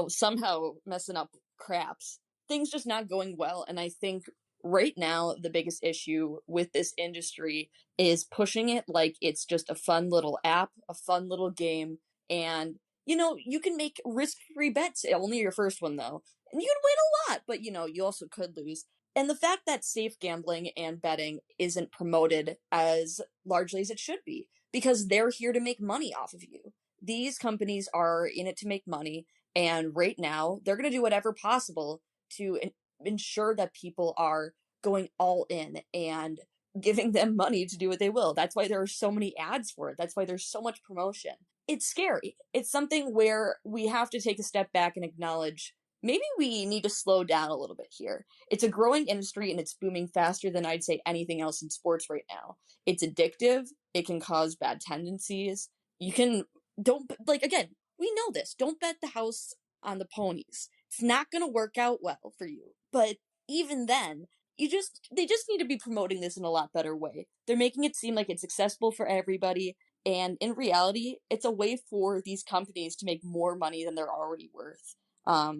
somehow messing up craps. Things just not going well, and I think right now, the biggest issue with this industry is pushing it like it's just a fun little app, a fun little game, and, you can make risk-free bets, only your first one, though, and you can win a lot, but, you also could lose. And the fact that safe gambling and betting isn't promoted as largely as it should be, because they're here to make money off of you. These companies are in it to make money, and right now, they're going to do whatever possible to ensure that people are going all in and giving them money to do what they will. That's why there are so many ads for it. That's why there's so much promotion. It's scary. It's something where we have to take a step back and acknowledge maybe we need to slow down a little bit here. It's a growing industry and it's booming faster than I'd say anything else in sports right now. It's addictive. It can cause bad tendencies. Again, we know this. Don't bet the house on the ponies. It's not going to work out well for you. But even then, they just need to be promoting this in a lot better way. They're making it seem like it's accessible for everybody, and in reality, it's a way for these companies to make more money than they're already worth. I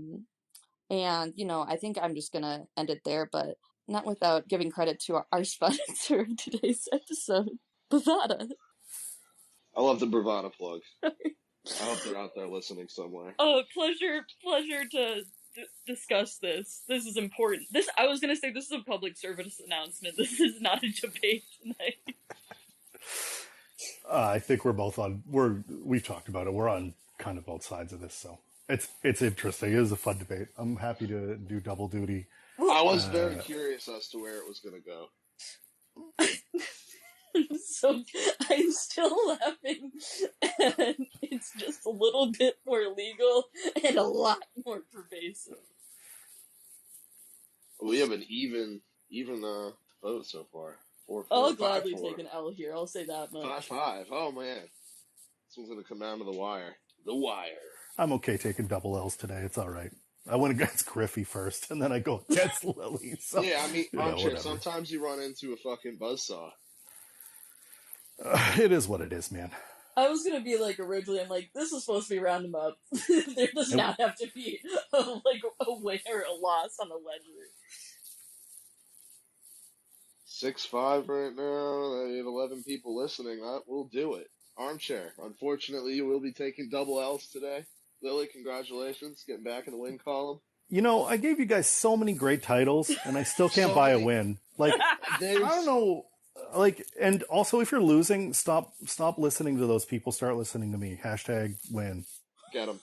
think I'm just gonna end it there, but not without giving credit to our sponsor of today's episode, Bovada. I love the Bravada plug. I hope they're out there listening somewhere. Oh, pleasure to discuss this. This is important. I was gonna say this is a public service announcement. This is not a debate tonight. I think we're both we've talked about it. We're on kind of both sides of this, so it's interesting. It is a fun debate. I'm happy to do double duty. I was very curious as to where it was going to go. So I'm still laughing, and it's just a little bit more legal and a lot more pervasive. We have an even vote so far. 4-4. I'll gladly take an L here. I'll say that much. 5-5. Oh man, this one's gonna come down to the wire. The wire. I'm okay taking double L's today. It's all right. I went against Griffey first, and then I go against Lily. So, yeah, I mean, Armchair, sometimes you run into a fucking buzzsaw. It is what it is, man. I was gonna be like, originally, I'm like, this is supposed to be round 'em up. There does not have to be a win or a loss on the ledger. 6-5 right now. I have 11 people listening. We'll do it. Armchair. Unfortunately, you will be taking double L's today. Lily, congratulations. Getting back in the win column. I gave you guys so many great titles, and I still can't buy a win. I don't know. And also, if you're losing, stop listening to those people. Start listening to me. #win. Get them.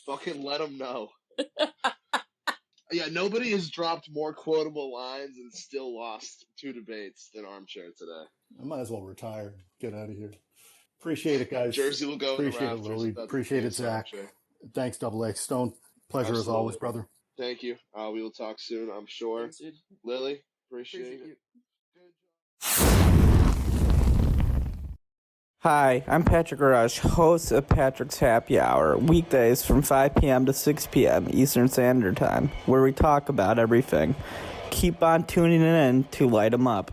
Fucking let them know. Yeah, nobody has dropped more quotable lines and still lost 2 debates than Armchair today. I might as well retire. Get out of here. Appreciate it, guys. Jersey will go. Appreciate it, Lily. Appreciate it, Zach. Thanks, DoubleA of Stoned. Pleasure as always, brother. Thank you. We will talk soon, I'm sure. Thanks, dude. Lily, appreciate it. Hi, I'm PatrickRuch, host of Patrick's Happy Hour, weekdays from 5 p.m. to 6 p.m. Eastern Standard Time, where we talk about everything. Keep on tuning in to light 'em up.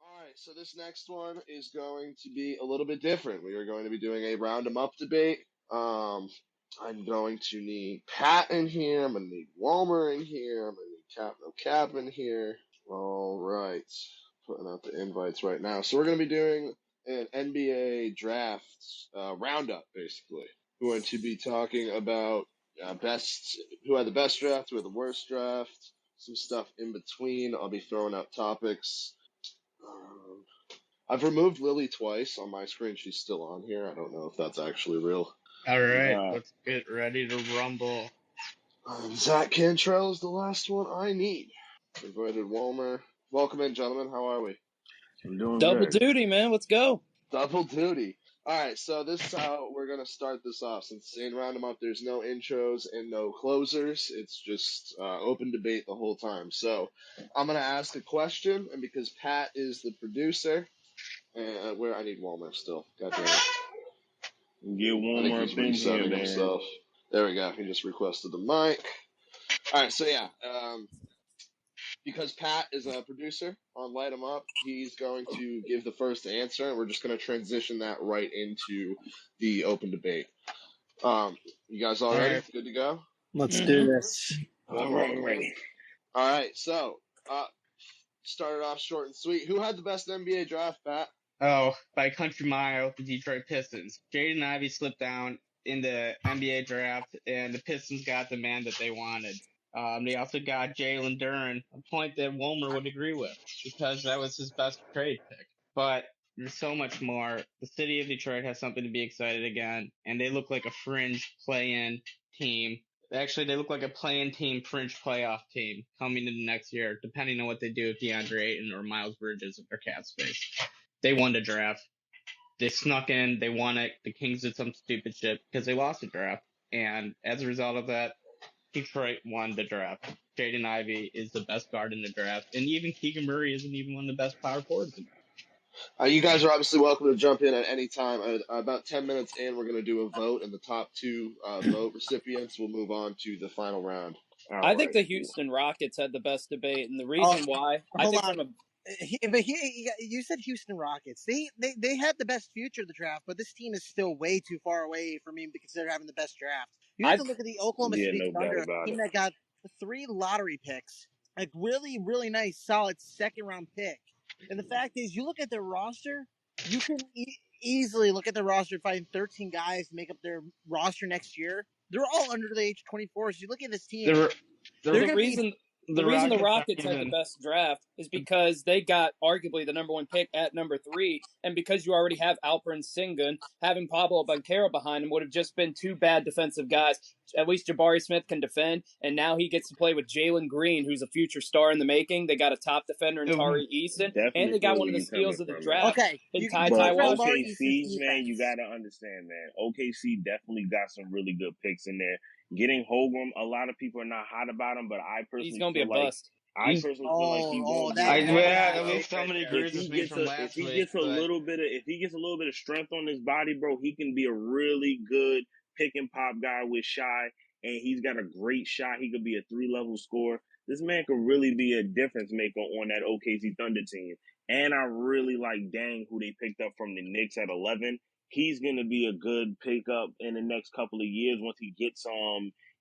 Alright, so this next one is going to be a little bit different. We are going to be doing a round 'em up debate. I'm going to need Pat in here. I'm going to need Wolmer in here. I'm going to need KapNoKap in here. All right. Putting out the invites right now. So we're going to be doing an NBA draft roundup, basically. We're going to be talking about who had the best draft, who had the worst draft, some stuff in between. I'll be throwing out topics. I've removed Lily twice on my screen. She's still on here. I don't know if that's actually real. All right, let's get ready to rumble. ZachCantrell is the last one I need. Invited Wolmer. Welcome in, gentlemen. How are we? I'm doing Double good. duty, man. Let's go. Double duty. All right, so this is how we're going to start this off. Since in Round 'em Up, there's no intros and no closers. It's just open debate the whole time. So I'm going to ask a question, and because Pat is the producer, where I need Wolmer still. God damn it. Get Wolmer up in here, man. Himself. There we go. He just requested the mic. All right, so yeah. Because Pat is a producer on Light 'em Up, he's going to give the first answer, and we're just going to transition that right into the open debate. You guys all ready? Good to go? Let's do this. All right. All right, so started off short and sweet. Who had the best NBA draft, Pat? Oh, by a country mile, the Detroit Pistons. Jaden Ivey slipped down in the NBA draft, and the Pistons got the man that they wanted. They also got Jalen Duren, a point that Wolmer would agree with, because that was his best trade pick. But there's so much more. The city of Detroit has something to be excited again, and they look like a fringe play-in team. Actually, they look like a play-in team, fringe playoff team coming into next year, depending on what they do with DeAndre Ayton or Miles Bridges with their cap space. They won the draft. They snuck in. They won it. The Kings did some stupid shit because they lost the draft. And as a result of that, Detroit won the draft. Jaden Ivey is the best guard in the draft. And even Keegan Murray isn't even one of the best power forwards in the draft. You guys are obviously welcome to jump in at any time. About 10 minutes in, we're going to do a vote, and the top two vote recipients will move on to the final round. I think the Houston Rockets had the best debate, and the reason why you said Houston Rockets. They had the best future of the draft, but this team is still way too far away for me to consider having the best draft. You have to look at the Oklahoma City Thunder, a team that got 3 lottery picks, a really, really nice, solid second-round pick. And the fact is, you look at their roster, you can easily look at their roster and find 13 guys to make up their roster next year. They're all under the age of 24, so you look at this team. The reason the Rockets had the best draft is because they got arguably the number 1 pick at number 3, and because you already have Alperen Sengun, having Pablo Banchero behind him would have just been 2 bad defensive guys. At least Jabari Smith can defend, and now he gets to play with Jalen Green, who's a future star in the making. They got a top defender in Tari Easton, and they got one of the steals of the draft. Okay, Ty Washington. OKC, man, you got to understand, man. OKC definitely got some really good picks in there. Getting Holgram, a lot of people are not hot about him, but I personally he's going to be a bust. I personally feel like he won't. At least somebody agrees with me from last week. If he gets a little bit of strength on his body, bro, he can be a really good pick and pop guy with Shy, and he's got a great shot. He could be a 3-level scorer. This man could really be a difference maker on that OKC Thunder team. And I really like Dang, who they picked up from the Knicks at 11. He's going to be a good pickup in the next couple of years once he gets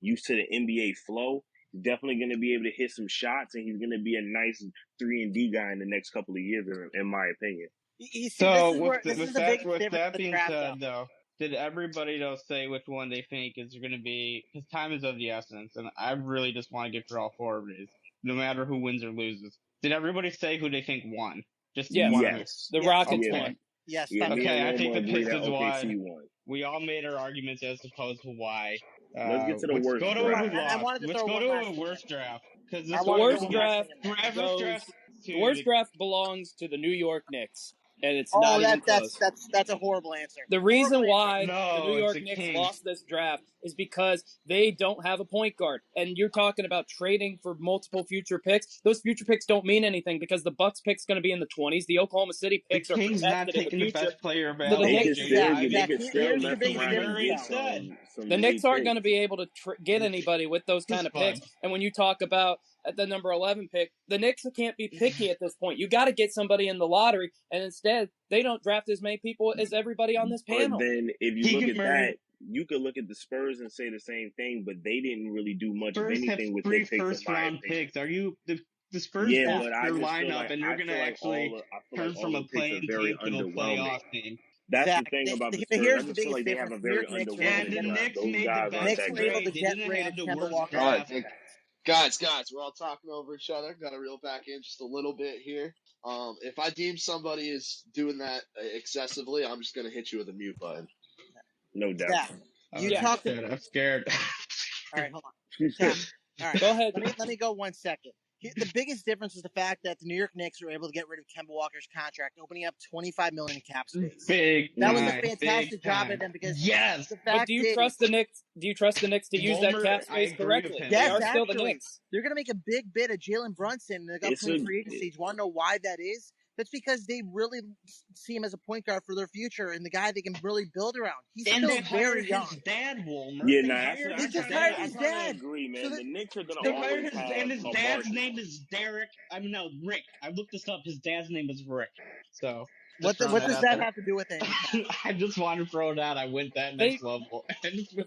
used to the NBA flow. He's definitely going to be able to hit some shots, and he's going to be a nice 3-and-D guy in the next couple of years, in my opinion. With that being said, though, did everybody say which one they think is going to be? Because time is of the essence, and I really just want to get through all 4 of these, no matter who wins or loses. Did everybody say who they think won? Yes. The Rockets won. Yes. Okay, I think the Pistons won. We all made our arguments as opposed to why. Let's get to the worst draft. Let's go to a worst draft. Because the worst draft belongs to the New York Knicks. And it's not even close. That's a horrible answer. The reason why the New York Knicks lost this draft is because they don't have a point guard. And you're talking about trading for multiple future picks. Those future picks don't mean anything because the Bucks pick's going to be in the 20s. The Oklahoma City picks are protected not taking the best player available. The Knicks aren't going to be able to get anybody with those kind of picks. And when you talk about at the number 11 pick. The Knicks can't be picky at this point. You got to get somebody in the lottery, and instead they don't draft as many people as everybody on this panel. But then if you look at that, you could look at the Spurs and say the same thing, but they didn't really do much of anything with their picks. First-round picks. Are you the Spurs? Yeah, but I just feel lineup, like and they're going to actually turn from a playing team to a playoff team. That's Zach, the thing about the Spurs. Here's I the just feel biggest like they have a very underwhelming. And the Knicks made the best trade. They didn't have the worst draft. Guys, we're all talking over each other. Got to reel back in just a little bit here. If I deem somebody is doing that excessively, I'm just going to hit you with a mute button. No doubt. Zach, I'm scared. All right, hold on. Zach, all right, go ahead. Let me go 1 second. The biggest difference is the fact that the New York Knicks were able to get rid of Kemba Walker's contract, opening up $25 million in cap space. That was a fantastic job of them because the fact but do you trust the Knicks? Do you trust the Knicks to use that cap space correctly? They are still the Knicks. They're going to make a big bid of Jalen Brunson in the upcoming free agency. You want to know why that is? That's because they really see him as a point guard for their future and the guy they can really build around. He's still very young. His dad, Wolmer. Yeah, they just hired his dad. I agree, man. So the Knicks are going to always have and his dad's name is Derek. Rick. I looked this up. His dad's name is Rick. So what does that have to do with it? I just want to throw it out. I went that next level. All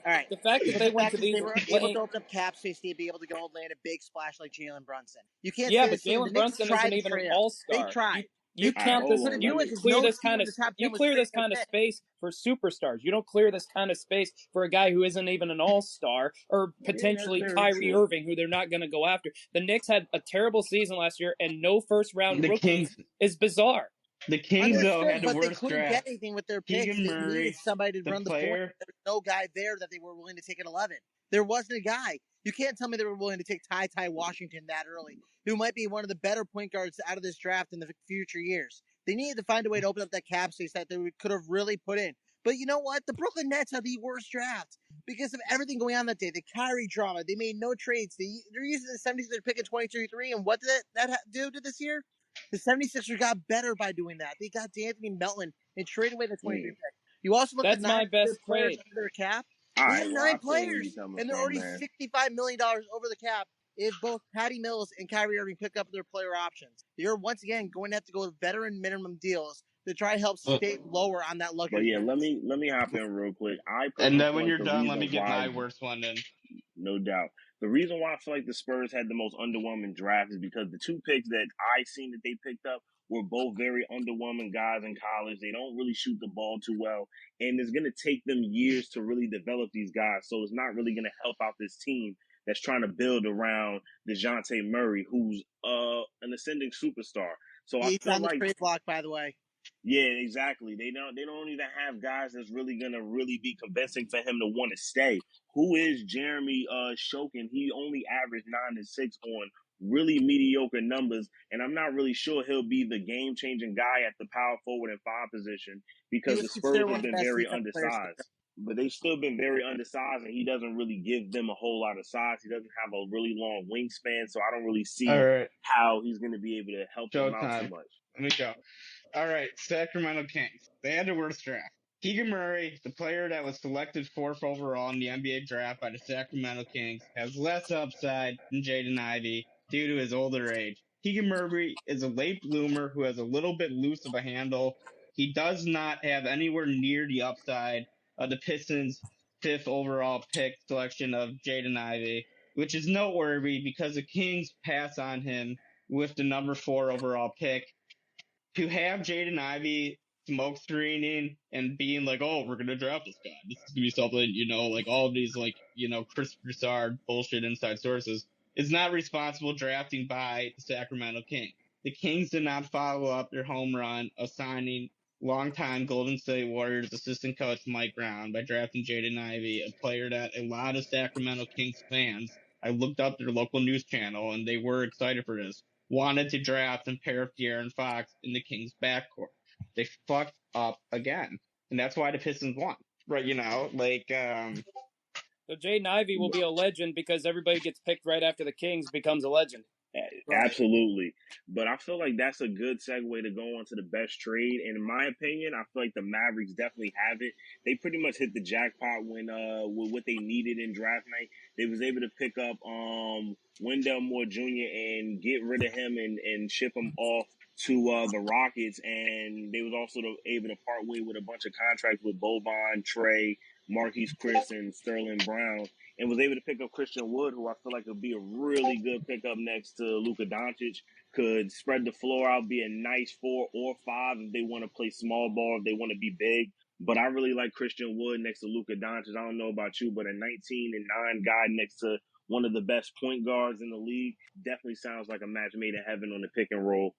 right. The fact that they went to these, they were able to open up cap space, they'd be able to go and land a big splash like Jalen Brunson. You can't. Yeah, but Jalen Brunson isn't even an all-star. They tried. You count this. You clear this kind of. You clear this kind of space for superstars. You don't clear this kind of space for a guy who isn't even an all-star or potentially Kyrie Irving, who they're not going to go after. The Knicks had a terrible season last year, and no first-round rookies is bizarre. The Kings, though, had the worst draft. But they couldn't get anything with their picks. They needed somebody to run the point. There was no guy there that they were willing to take at 11. There wasn't a guy. You can't tell me they were willing to take Ty Washington that early, who might be one of the better point guards out of this draft in the future years. They needed to find a way to open up that cap space that they could have really put in. But you know what? The Brooklyn Nets had the worst draft because of everything going on that day. The Kyrie drama. They made no trades. They're using the 76ers pick at 23-3, and what did that do to this year? The 76ers got better by doing that. They got D'Anthony Melton and traded away the 23 pick. You also look at my best players under their cap. They have 9 players, and they're already $65 million over the cap if both Patty Mills and Kyrie Irving pick up their player options. You're once again going to have to go with veteran minimum deals to try to help stay lower on that luxury. But yeah, let me hop in real quick. And then when you're done, let me get my worst one in. No doubt. The reason why I feel like the Spurs had the most underwhelming draft is because the 2 picks that I seen that they picked up were both very underwhelming guys in college. They don't really shoot the ball too well, and it's going to take them years to really develop these guys. So it's not really going to help out this team that's trying to build around DeJounte Murray, who's an ascending superstar. So he's I feel on the like trade block, by the way. Yeah, exactly. They don't even have guys that's really gonna really be convincing for him to want to stay. Who is Jeremy Shokin? He only averaged 9 and 6 on really mediocre numbers, and I'm not really sure he'll be the game changing guy at the power forward and 5 position because the Spurs have been very undersized. But they've still been very undersized, and he doesn't really give them a whole lot of size. He doesn't have a really long wingspan, so I don't really see how he's going to be able to help them out too much. Let me go. All right, Sacramento Kings. They had the worst draft. Keegan Murray, the player that was selected 4th overall in the NBA draft by the Sacramento Kings, has less upside than Jaden Ivey due to his older age. Keegan Murray is a late bloomer who has a little bit loose of a handle. He does not have anywhere near the upside of the Pistons' 5th overall pick selection of Jaden Ivey, which is noteworthy because the Kings pass on him with the number 4 overall pick. To have Jaden Ivey smoke screening and being like, oh, we're going to draft this guy. This is going to be something, like all of these, Chris Broussard bullshit inside sources is not responsible drafting by the Sacramento Kings. The Kings did not follow up their home run of signing longtime Golden State Warriors assistant coach Mike Brown by drafting Jaden Ivey, a player that a lot of Sacramento Kings fans, I looked up their local news channel and they were excited for this, wanted to draft and pair up De'Aaron Fox in the Kings backcourt. They fucked up again. And that's why the Pistons won. Right, So Jaden Ivey will be a legend because everybody gets picked right after the Kings becomes a legend. Right. Absolutely. But I feel like that's a good segue to go on to the best trade. And in my opinion, I feel like the Mavericks definitely have it. They pretty much hit the jackpot when with what they needed in draft night. They was able to pick up Wendell Moore Jr. and get rid of him and ship him off to the Rockets. And they was also able to part way with a bunch of contracts with Boban, Trey, Marquise Chris, and Sterling Brown, and was able to pick up Christian Wood, who I feel like would be a really good pickup next to Luka Doncic. Could spread the floor out, be a nice 4 or 5 if they want to play small ball, if they want to be big. But I really like Christian Wood next to Luka Doncic. I don't know about you, but a 19-9 guy next to one of the best point guards in the league definitely sounds like a match made in heaven on the pick and roll.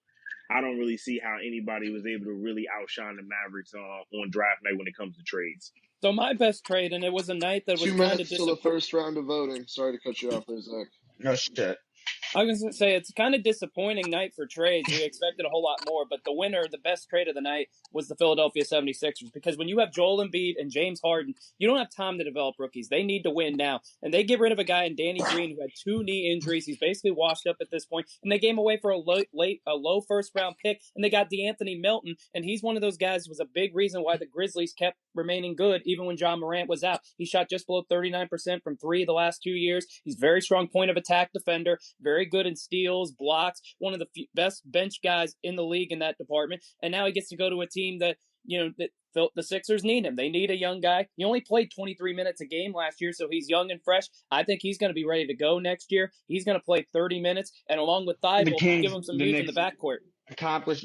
I don't really see how anybody was able to really outshine the Mavericks on draft night when it comes to trades. So my best trade, and it was a night that was 2 minutes till the first round of voting. Sorry to cut you off there, Zach. No shit. I was going to say, it's kind of disappointing night for trades. We expected a whole lot more, but the winner, the best trade of the night, was the Philadelphia 76ers. Because when you have Joel Embiid and James Harden, you don't have time to develop rookies. They need to win now. And they get rid of a guy in Danny Green who had 2 knee injuries. He's basically washed up at this point. And they gave him away for a low first-round pick. And they got DeAnthony Melton. And he's one of those guys who was a big reason why the Grizzlies kept remaining good, even when John Morant was out. He shot just below 39% from 3 the last 2 years. He's very strong point of attack defender, very good in steals, blocks, one of the best bench guys in the league in that department. And now he gets to go to a team that, that the Sixers need him. They need a young guy. He only played 23 minutes a game last year, so he's young and fresh. I think he's going to be ready to go next year. He's going to play 30 minutes, and along with Thibault, give him some youth in the backcourt.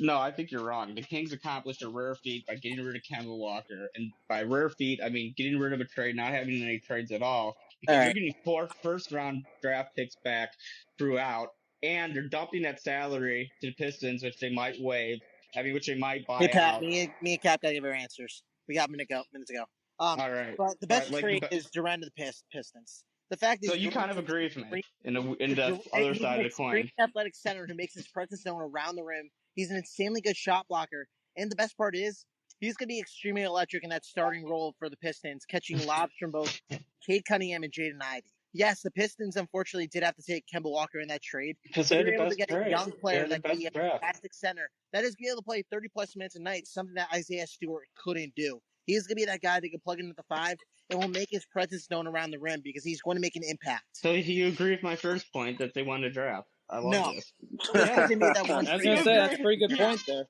No, I think you're wrong. The Kings accomplished a rare feat by getting rid of Kemba Walker. And by rare feat, I mean getting rid of a trade, not having any trades at all. Because you're getting 4 first-round draft picks back throughout, and you're dumping that salary to the Pistons, which they might waive. I mean, which they might buy Hey, Pat, out. me and Cap got to give our answers. We got minutes to go. All right. But the best trade is Durant to the Pistons. The fact is, so you kind of agree with me in the other side of the coin. He's an athletic center who makes his presence known around the rim. He's an insanely good shot blocker. And the best part is, he's going to be extremely electric in that starting role for the Pistons, catching lobs from both Cade Cunningham and Jaden Ivey. Yes, the Pistons unfortunately did have to take Kemba Walker in that trade. Because they're the able best to get trade. a young player They're that can be a fantastic center. That is going to be able to play 30-plus minutes a night, something that Isaiah Stewart couldn't do. He's going to be that guy that can plug in at the 5 and will make his presence known around the rim because he's going to make an impact. So you agree with my first point that they won the draft? I love this. Yeah. They made that one I was going to say, that's a pretty good point there.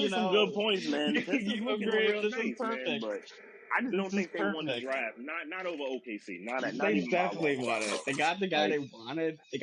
Some good points, man. You agree this is perfect. But I just don't think they won the draft. Not over OKC. Not they even definitely won it. They got the guy they wanted. They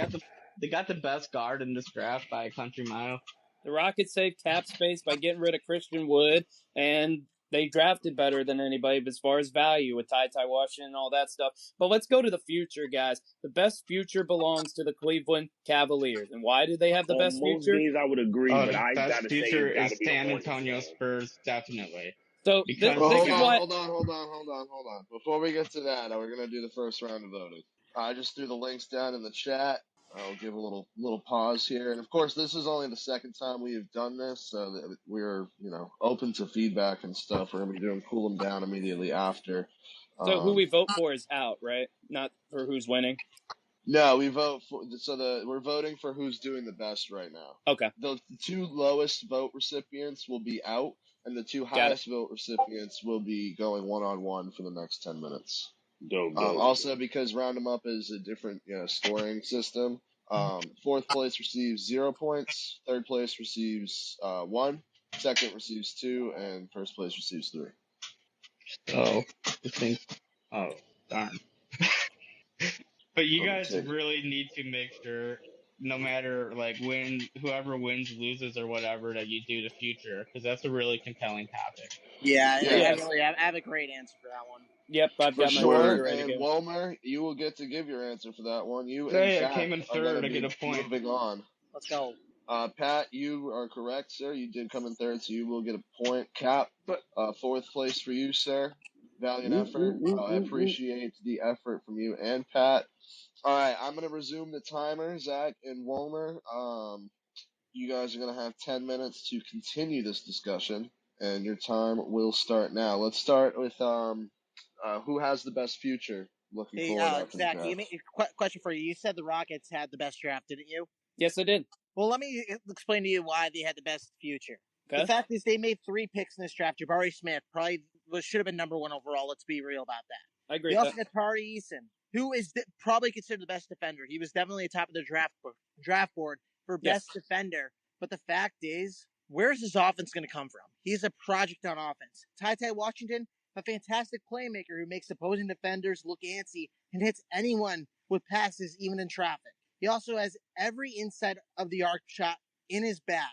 got the best guard in this draft by a country mile. The Rockets saved cap space by getting rid of Christian Wood, and they drafted better than anybody as far as value with Ty Washington and all that stuff. But let's go to the future, guys. The best future belongs to the Cleveland Cavaliers. And why do they have the best future? Most days I would agree, but I got to say it's future got to is be San Antonio Spurs, definitely. So hold on. Before we get to that, we're going to do the first round of voting. I just threw the links down in the chat. I'll give a little pause here. And of course, this is only the second time we have done this, so that we're, open to feedback and stuff. We're going to be doing cool them down immediately after. So who we vote for is out, right? Not for who's winning? No, we vote for, we're voting for who's doing the best right now. Okay. The 2 lowest vote recipients will be out, and the 2 highest vote recipients will be going one-on-one for the next 10 minutes. Dope. Also, because Round 'em Up is a different scoring system, 4th place receives 0 points, 3rd place receives 1, 2nd receives 2, and 1st place receives 3. Oh, darn. But you guys really need to make sure, no matter whoever wins, loses, or whatever, that you do the future, because that's a really compelling topic. Yeah. I have a great answer for that one. Yep, I've got my answer ready to go. Wolmer, you will get to give your answer for that one. I came in 3rd to get a point. Moving on. Let's go. Pat, you are correct, sir. You did come in 3rd, so you will get a point. Cap, 4th place for you, sir. Valiant effort. I appreciate the effort from you and Pat. All right, I'm going to resume the timer, Zach and Wolmer. You guys are going to have 10 minutes to continue this discussion, and your time will start now. Let's start with who has the best future looking forward after Zach, the draft. question for you. You said the Rockets had the best draft, didn't you? Yes, I did. Well, let me explain to you why they had the best future. Okay. The fact is they made 3 picks in this draft. Jabari Smith probably should have been number 1 overall. Let's be real about that. I agree. They also got Tari Eason, who is probably considered the best defender. He was definitely at the top of the draft board for best defender. But the fact is, where's his offense going to come from? He's a project on offense. Ty Washington, a fantastic playmaker who makes opposing defenders look antsy and hits anyone with passes even in traffic. He also has every inside of the arc shot in his bag.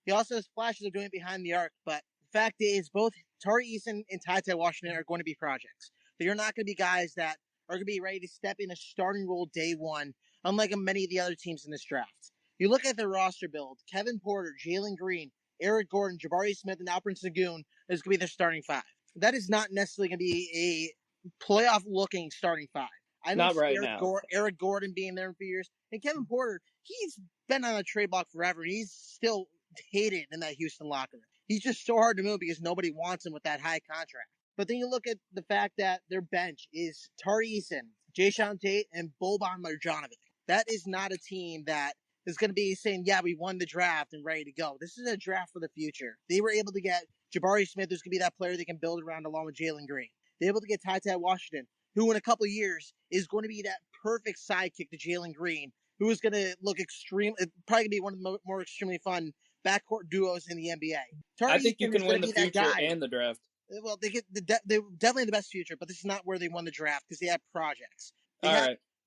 He also has flashes of doing it behind the arc, but the fact is both Tari Eason and Ty Washington are going to be projects. They're not going to be guys that are going to be ready to step in a starting role day one, unlike many of the other teams in this draft. You look at their roster build, Kevin Porter, Jalen Green, Eric Gordon, Jabari Smith, and Alperen Sengun is going to be their starting 5. That is not necessarily going to be a playoff-looking starting 5. I don't see Eric Gordon being there for years. And Kevin Porter, he's been on the trade block forever. He's still hated in that Houston locker room. He's just so hard to move because nobody wants him with that high contract. But then you look at the fact that their bench is Tari Eason, Jayshawn Tate, and Boban Marjanovic. That is not a team that is going to be saying, yeah, we won the draft and ready to go. This is a draft for the future. They were able to get Jabari Smith, who's going to be that player they can build around along with Jalen Green. They're able to get Ty Washington, who in a couple of years is going to be that perfect sidekick to Jalen Green, who is going to look probably going to be one of the more extremely fun backcourt duos in the NBA. I think you can win the future and the draft. Well, they're definitely the best future, but this is not where they won the draft because they have projects.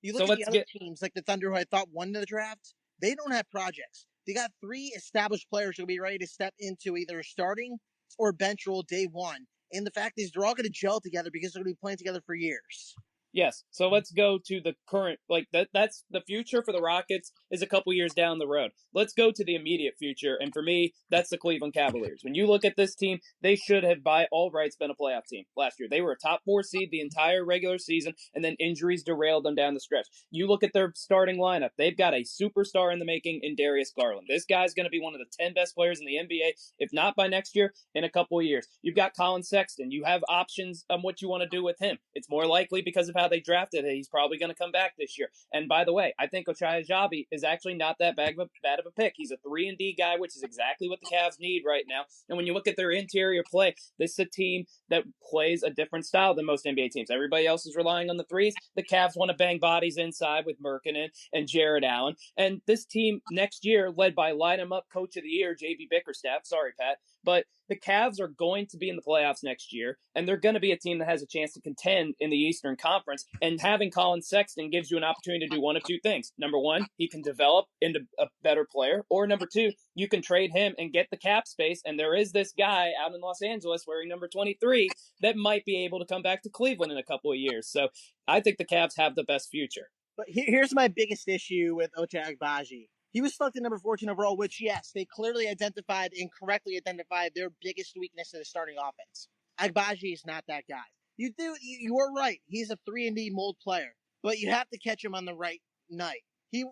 You look at the other teams, like the Thunder, who I thought won the draft, they don't have projects. They got 3 established players who will be ready to step into either starting or bench role day one. And the fact is, they're all going to gel together because they're going to be playing together for years. Yes. So let's go to the current, that's the future for the Rockets is a couple years down the road. Let's go to the immediate future. And for me, that's the Cleveland Cavaliers. When you look at this team, they should have by all rights been a playoff team last year. They were a top 4 seed the entire regular season, and then injuries derailed them down the stretch. You look at their starting lineup. They've got a superstar in the making in Darius Garland. This guy's going to be one of the 10 best players in the NBA, if not by next year, in a couple of years. You've got Colin Sexton. You have options on what you want to do with him. It's more likely because of how they drafted it. He's probably going to come back this year. And by the way, I think Ochai Agbaji is actually not that bad of a pick. He's a 3-and-D guy, which is exactly what the Cavs need right now. And when you look at their interior play, this is a team that plays a different style than most NBA teams. Everybody else is relying on the threes. The Cavs want to bang bodies inside with Merkkinen and Jared Allen. And this team next year, led by Light 'em Up Coach of the Year, JB Bickerstaff. Sorry, Pat. But the Cavs are going to be in the playoffs next year, and they're going to be a team that has a chance to contend in the Eastern Conference. And having Colin Sexton gives you an opportunity to do one of 2 things. Number 1, he can develop into a better player. Or number 2, you can trade him and get the cap space. And there is this guy out in Los Angeles wearing number 23 that might be able to come back to Cleveland in a couple of years. So I think the Cavs have the best future. But here's my biggest issue with Ochai Agbaji. He was selected number 14 overall, which, yes, they clearly identified and correctly identified their biggest weakness in the starting offense. Agbaji is not that guy. You are right. He's a 3-and-D mold player, but you have to catch him on the right night.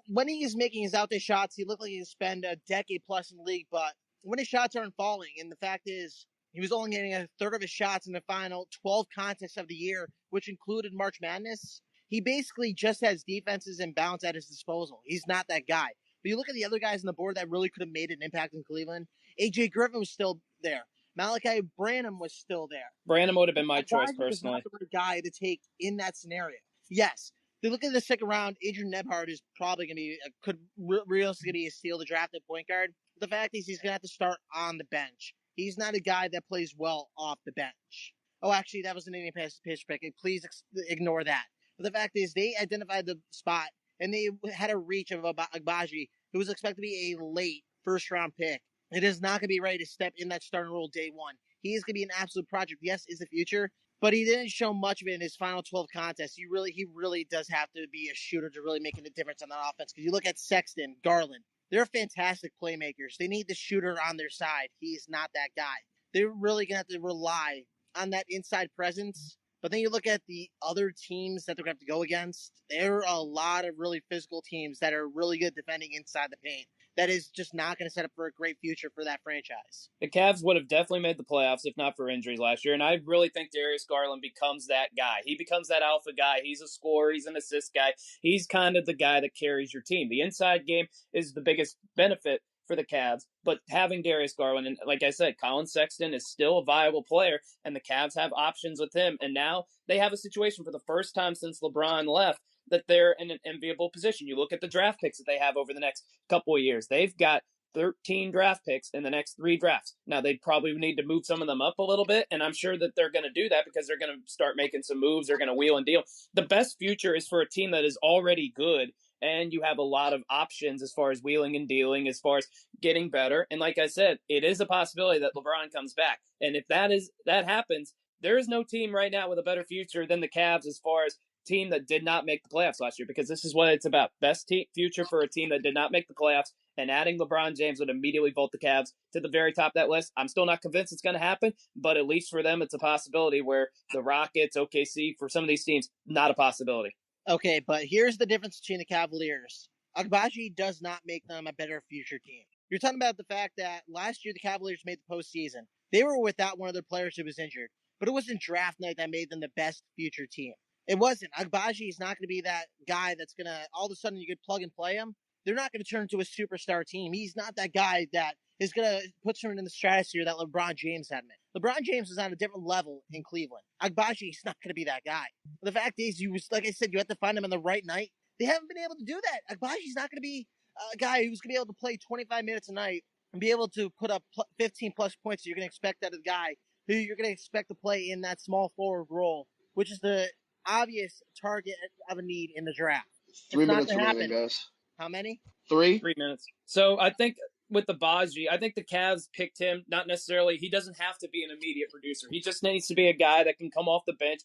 When he is making his out-there shots, he looked like he spent a decade plus in the league, but when his shots aren't falling, and the fact is, he was only getting a third of his shots in the final 12 contests of the year, which included March Madness. He basically just has defenses and bounce at his disposal. He's not that guy. But you look at the other guys on the board that really could have made an impact in Cleveland. A.J. Griffin was still there. Malachi Branham was still there. Branham would have been my choice personally. Not the right guy to take in that scenario. Yes. If you look at the second round, Adrian Nebhard is probably going to be realistically be a steal the draft at point guard. But the fact is he's going to have to start on the bench. He's not a guy that plays well off the bench. Oh, actually, that was an Indian pitch pick. Please ignore that. But the fact is they identified the spot. And they had a reach of Agbaji, who was expected to be a late first-round pick. It is not going to be ready to step in that starting role day one. He is going to be an absolute project. Yes, is the future, but he didn't show much of it in his final 12 contests. He really does have to be a shooter to really make a difference on that offense. Because you look at Sexton, Garland, they're fantastic playmakers. They need the shooter on their side. He's not that guy. They're really going to have to rely on that inside presence. But then you look at the other teams that they're going to have to go against. There are a lot of really physical teams that are really good defending inside the paint. that is just not going to set up for a great future for that franchise. The Cavs would have definitely made the playoffs if not for injuries last year, and I really think Darius Garland becomes that guy. He becomes that alpha guy. He's a scorer. He's an assist guy. He's kind of the guy that carries your team. The inside game is the biggest benefit for the Cavs, but having Darius Garland, and like I said, Colin Sexton is still a viable player, and the Cavs have options with him, and now they have a situation for the first time since LeBron left that they're in an enviable position. You look at the draft picks that they have over the next couple of years. They've got 13 draft picks in the next 3 drafts. Now, they probably need to move some of them up a little bit, and I'm sure that they're going to do that because they're going to start making some moves. They're going to wheel and deal. The best future is for a team that is already good, and you have a lot of options as far as wheeling and dealing, as far as getting better. And like I said, it is a possibility that LeBron comes back. And if that happens, there is no team right now with a better future than the Cavs as far as team that did not make the playoffs last year, because this is what it's about. Best future for a team that did not make the playoffs, and adding LeBron James would immediately vault the Cavs to the very top of that list. I'm still not convinced it's going to happen, but at least for them, it's a possibility, where the Rockets, OKC, for some of these teams, not a possibility. Okay, but here's the difference between the Cavaliers. Agbaji does not make them a better future team. You're talking about the fact that last year the Cavaliers made the postseason. They were without one of their players who was injured, but it wasn't draft night that made them the best future team. It wasn't. Agbaji is not going to be that guy that's going to, all of a sudden you could plug and play him. They're not going to turn into a superstar team. He's not that guy that is going to put someone in the stratosphere that LeBron James had been. LeBron James is on a different level in Cleveland. Agbaji is not going to be that guy. But the fact is, like I said, you have to find him on the right night. They haven't been able to do that. Agbaji's not going to be a guy who's going to be able to play 25 minutes a night and be able to put up 15 plus points. You're going to expect out of the guy who you're going to expect to play in that small forward role, which is the obvious target of a need in the draft. 3 minutes remaining, guys. How many? 3 minutes. So I think with the Baji, I think the Cavs picked him, not necessarily, he doesn't have to be an immediate producer. He just needs to be a guy that can come off the bench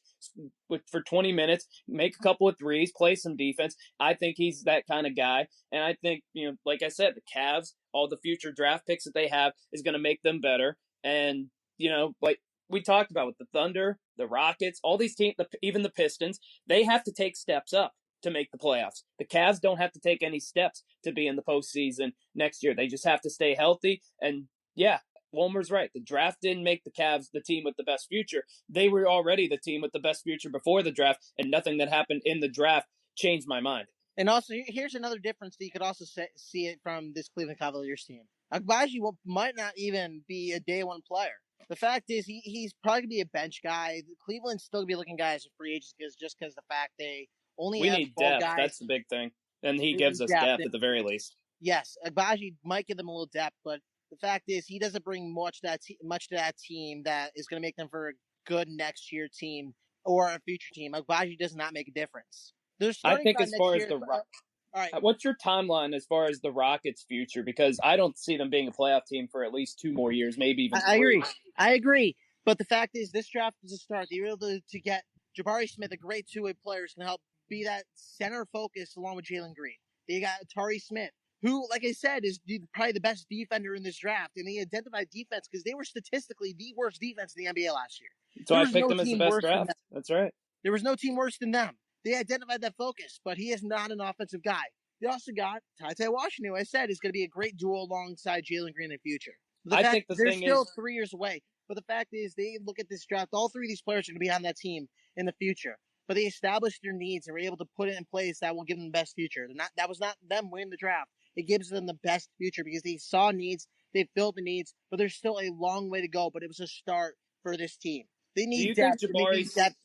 for 20 minutes, make a couple of threes, play some defense. I think he's that kind of guy. And I think, like I said, the Cavs, all the future draft picks that they have is going to make them better. And, like we talked about with the Thunder, the Rockets, all these teams, even the Pistons, they have to take steps up to make the playoffs. The Cavs don't have to take any steps to be in the postseason next year. They just have to stay healthy. And yeah, Wolmer's right. The draft didn't make the Cavs the team with the best future. They were already the team with the best future before the draft, and nothing that happened in the draft changed my mind. And also, here's another difference that you could also see it from this Cleveland Cavaliers team. Agbaji might not even be a day one player. The fact is, he's probably going to be a bench guy. Cleveland's still going to be looking guys for free agents just because the fact they only have need 12 depth. guys. That's the big thing. And he gives us depth at the very least. Yes, Agbaji might give them a little depth, but the fact is he doesn't bring much to that team that is going to make them for a good next year team or a future team. Agbaji does not make a difference. I think as far as the all right. What's your timeline as far as the Rockets' future? Because I don't see them being a playoff team for at least 2 more years, maybe even 3. I agree. But the fact is, this draft is a start. They were able to get Jabari Smith, a great two-way player, who's going to help be that center focus along with Jalen Green. They got Tari Smith, who, like I said, is probably the best defender in this draft. And they identified defense because they were statistically the worst defense in the NBA last year. So I picked them as the best draft. That's right. There was no team worse than them. They identified that focus, but he is not an offensive guy. They also got Ty Washington, who I said is going to be a great duo alongside Jalen Green in the future. I think they're still 3 years away. But the fact is, they look at this draft, all 3 of these players are going to be on that team in the future. But they established their needs and were able to put it in place that will give them the best future. That was not them winning the draft. It gives them the best future because they saw needs, they filled the needs, but there's still a long way to go. But it was a start for this team. They need depth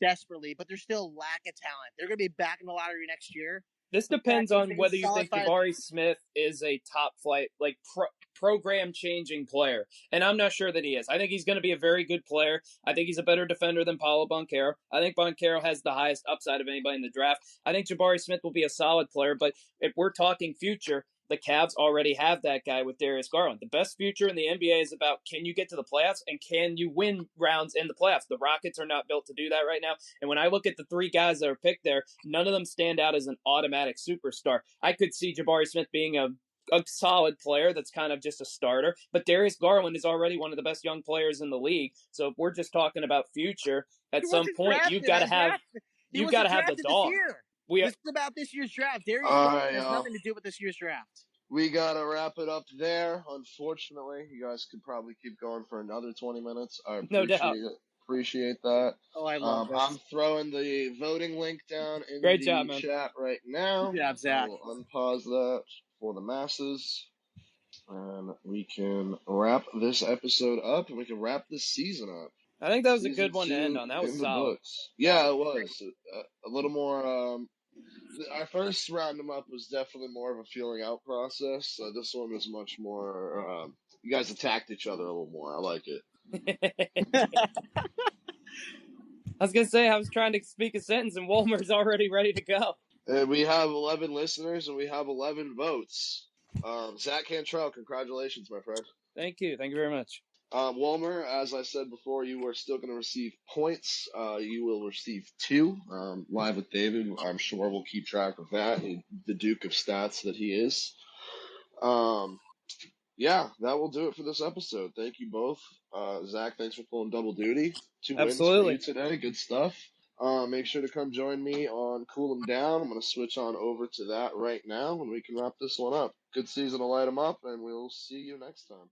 desperately, but there's still lack of talent. They're going to be back in the lottery next year. This depends on whether you think Jabari Smith is a top flight, like program-changing player. And I'm not sure that he is. I think he's going to be a very good player. I think he's a better defender than Paolo Banchero. I think Banchero has the highest upside of anybody in the draft. I think Jabari Smith will be a solid player, but if we're talking future, the Cavs already have that guy with Darius Garland. The best future in the NBA is about, can you get to the playoffs and can you win rounds in the playoffs? The Rockets are not built to do that right now. And when I look at the 3 guys that are picked there, none of them stand out as an automatic superstar. I could see Jabari Smith being a solid player that's kind of just a starter, but Darius Garland is already one of the best young players in the league. So if we're just talking about future, at some point you've got to have the dog. This is about this year's draft. Darius has nothing to do with this year's draft. we got to wrap it up there. Unfortunately, you guys could probably keep going for another 20 minutes. I No doubt. appreciate that. Oh, I love this. I'm throwing the voting link down in Great the job, man. chat right now. Good job, Zach. I will unpause that for the masses. And we can wrap this episode up, and we can wrap this season up. I think that was a Season good one to end on. That was in solid. The books. Yeah, it was. A little more... our first round up was definitely more of a feeling out process. This one was much more... you guys attacked each other a little more. I like it. I was going to say, I was trying to speak a sentence, and Wolmer's already ready to go. We have 11 listeners, and we have 11 votes. ZachCantrell, congratulations, my friend. Thank you. Thank you very much. Wolmer, as I said before, you are still going to receive points. You will receive 2. Live with David, I'm sure we'll keep track of that. The Duke of Stats that he is. Yeah, that will do it for this episode. Thank you both. Zach, thanks for pulling double duty. 2 wins for you today. Good stuff. Make sure to come join me on Cool 'em Down. I'm going to switch on over to that right now, and we can wrap this one up. Good season to light 'em up, and we'll see you next time.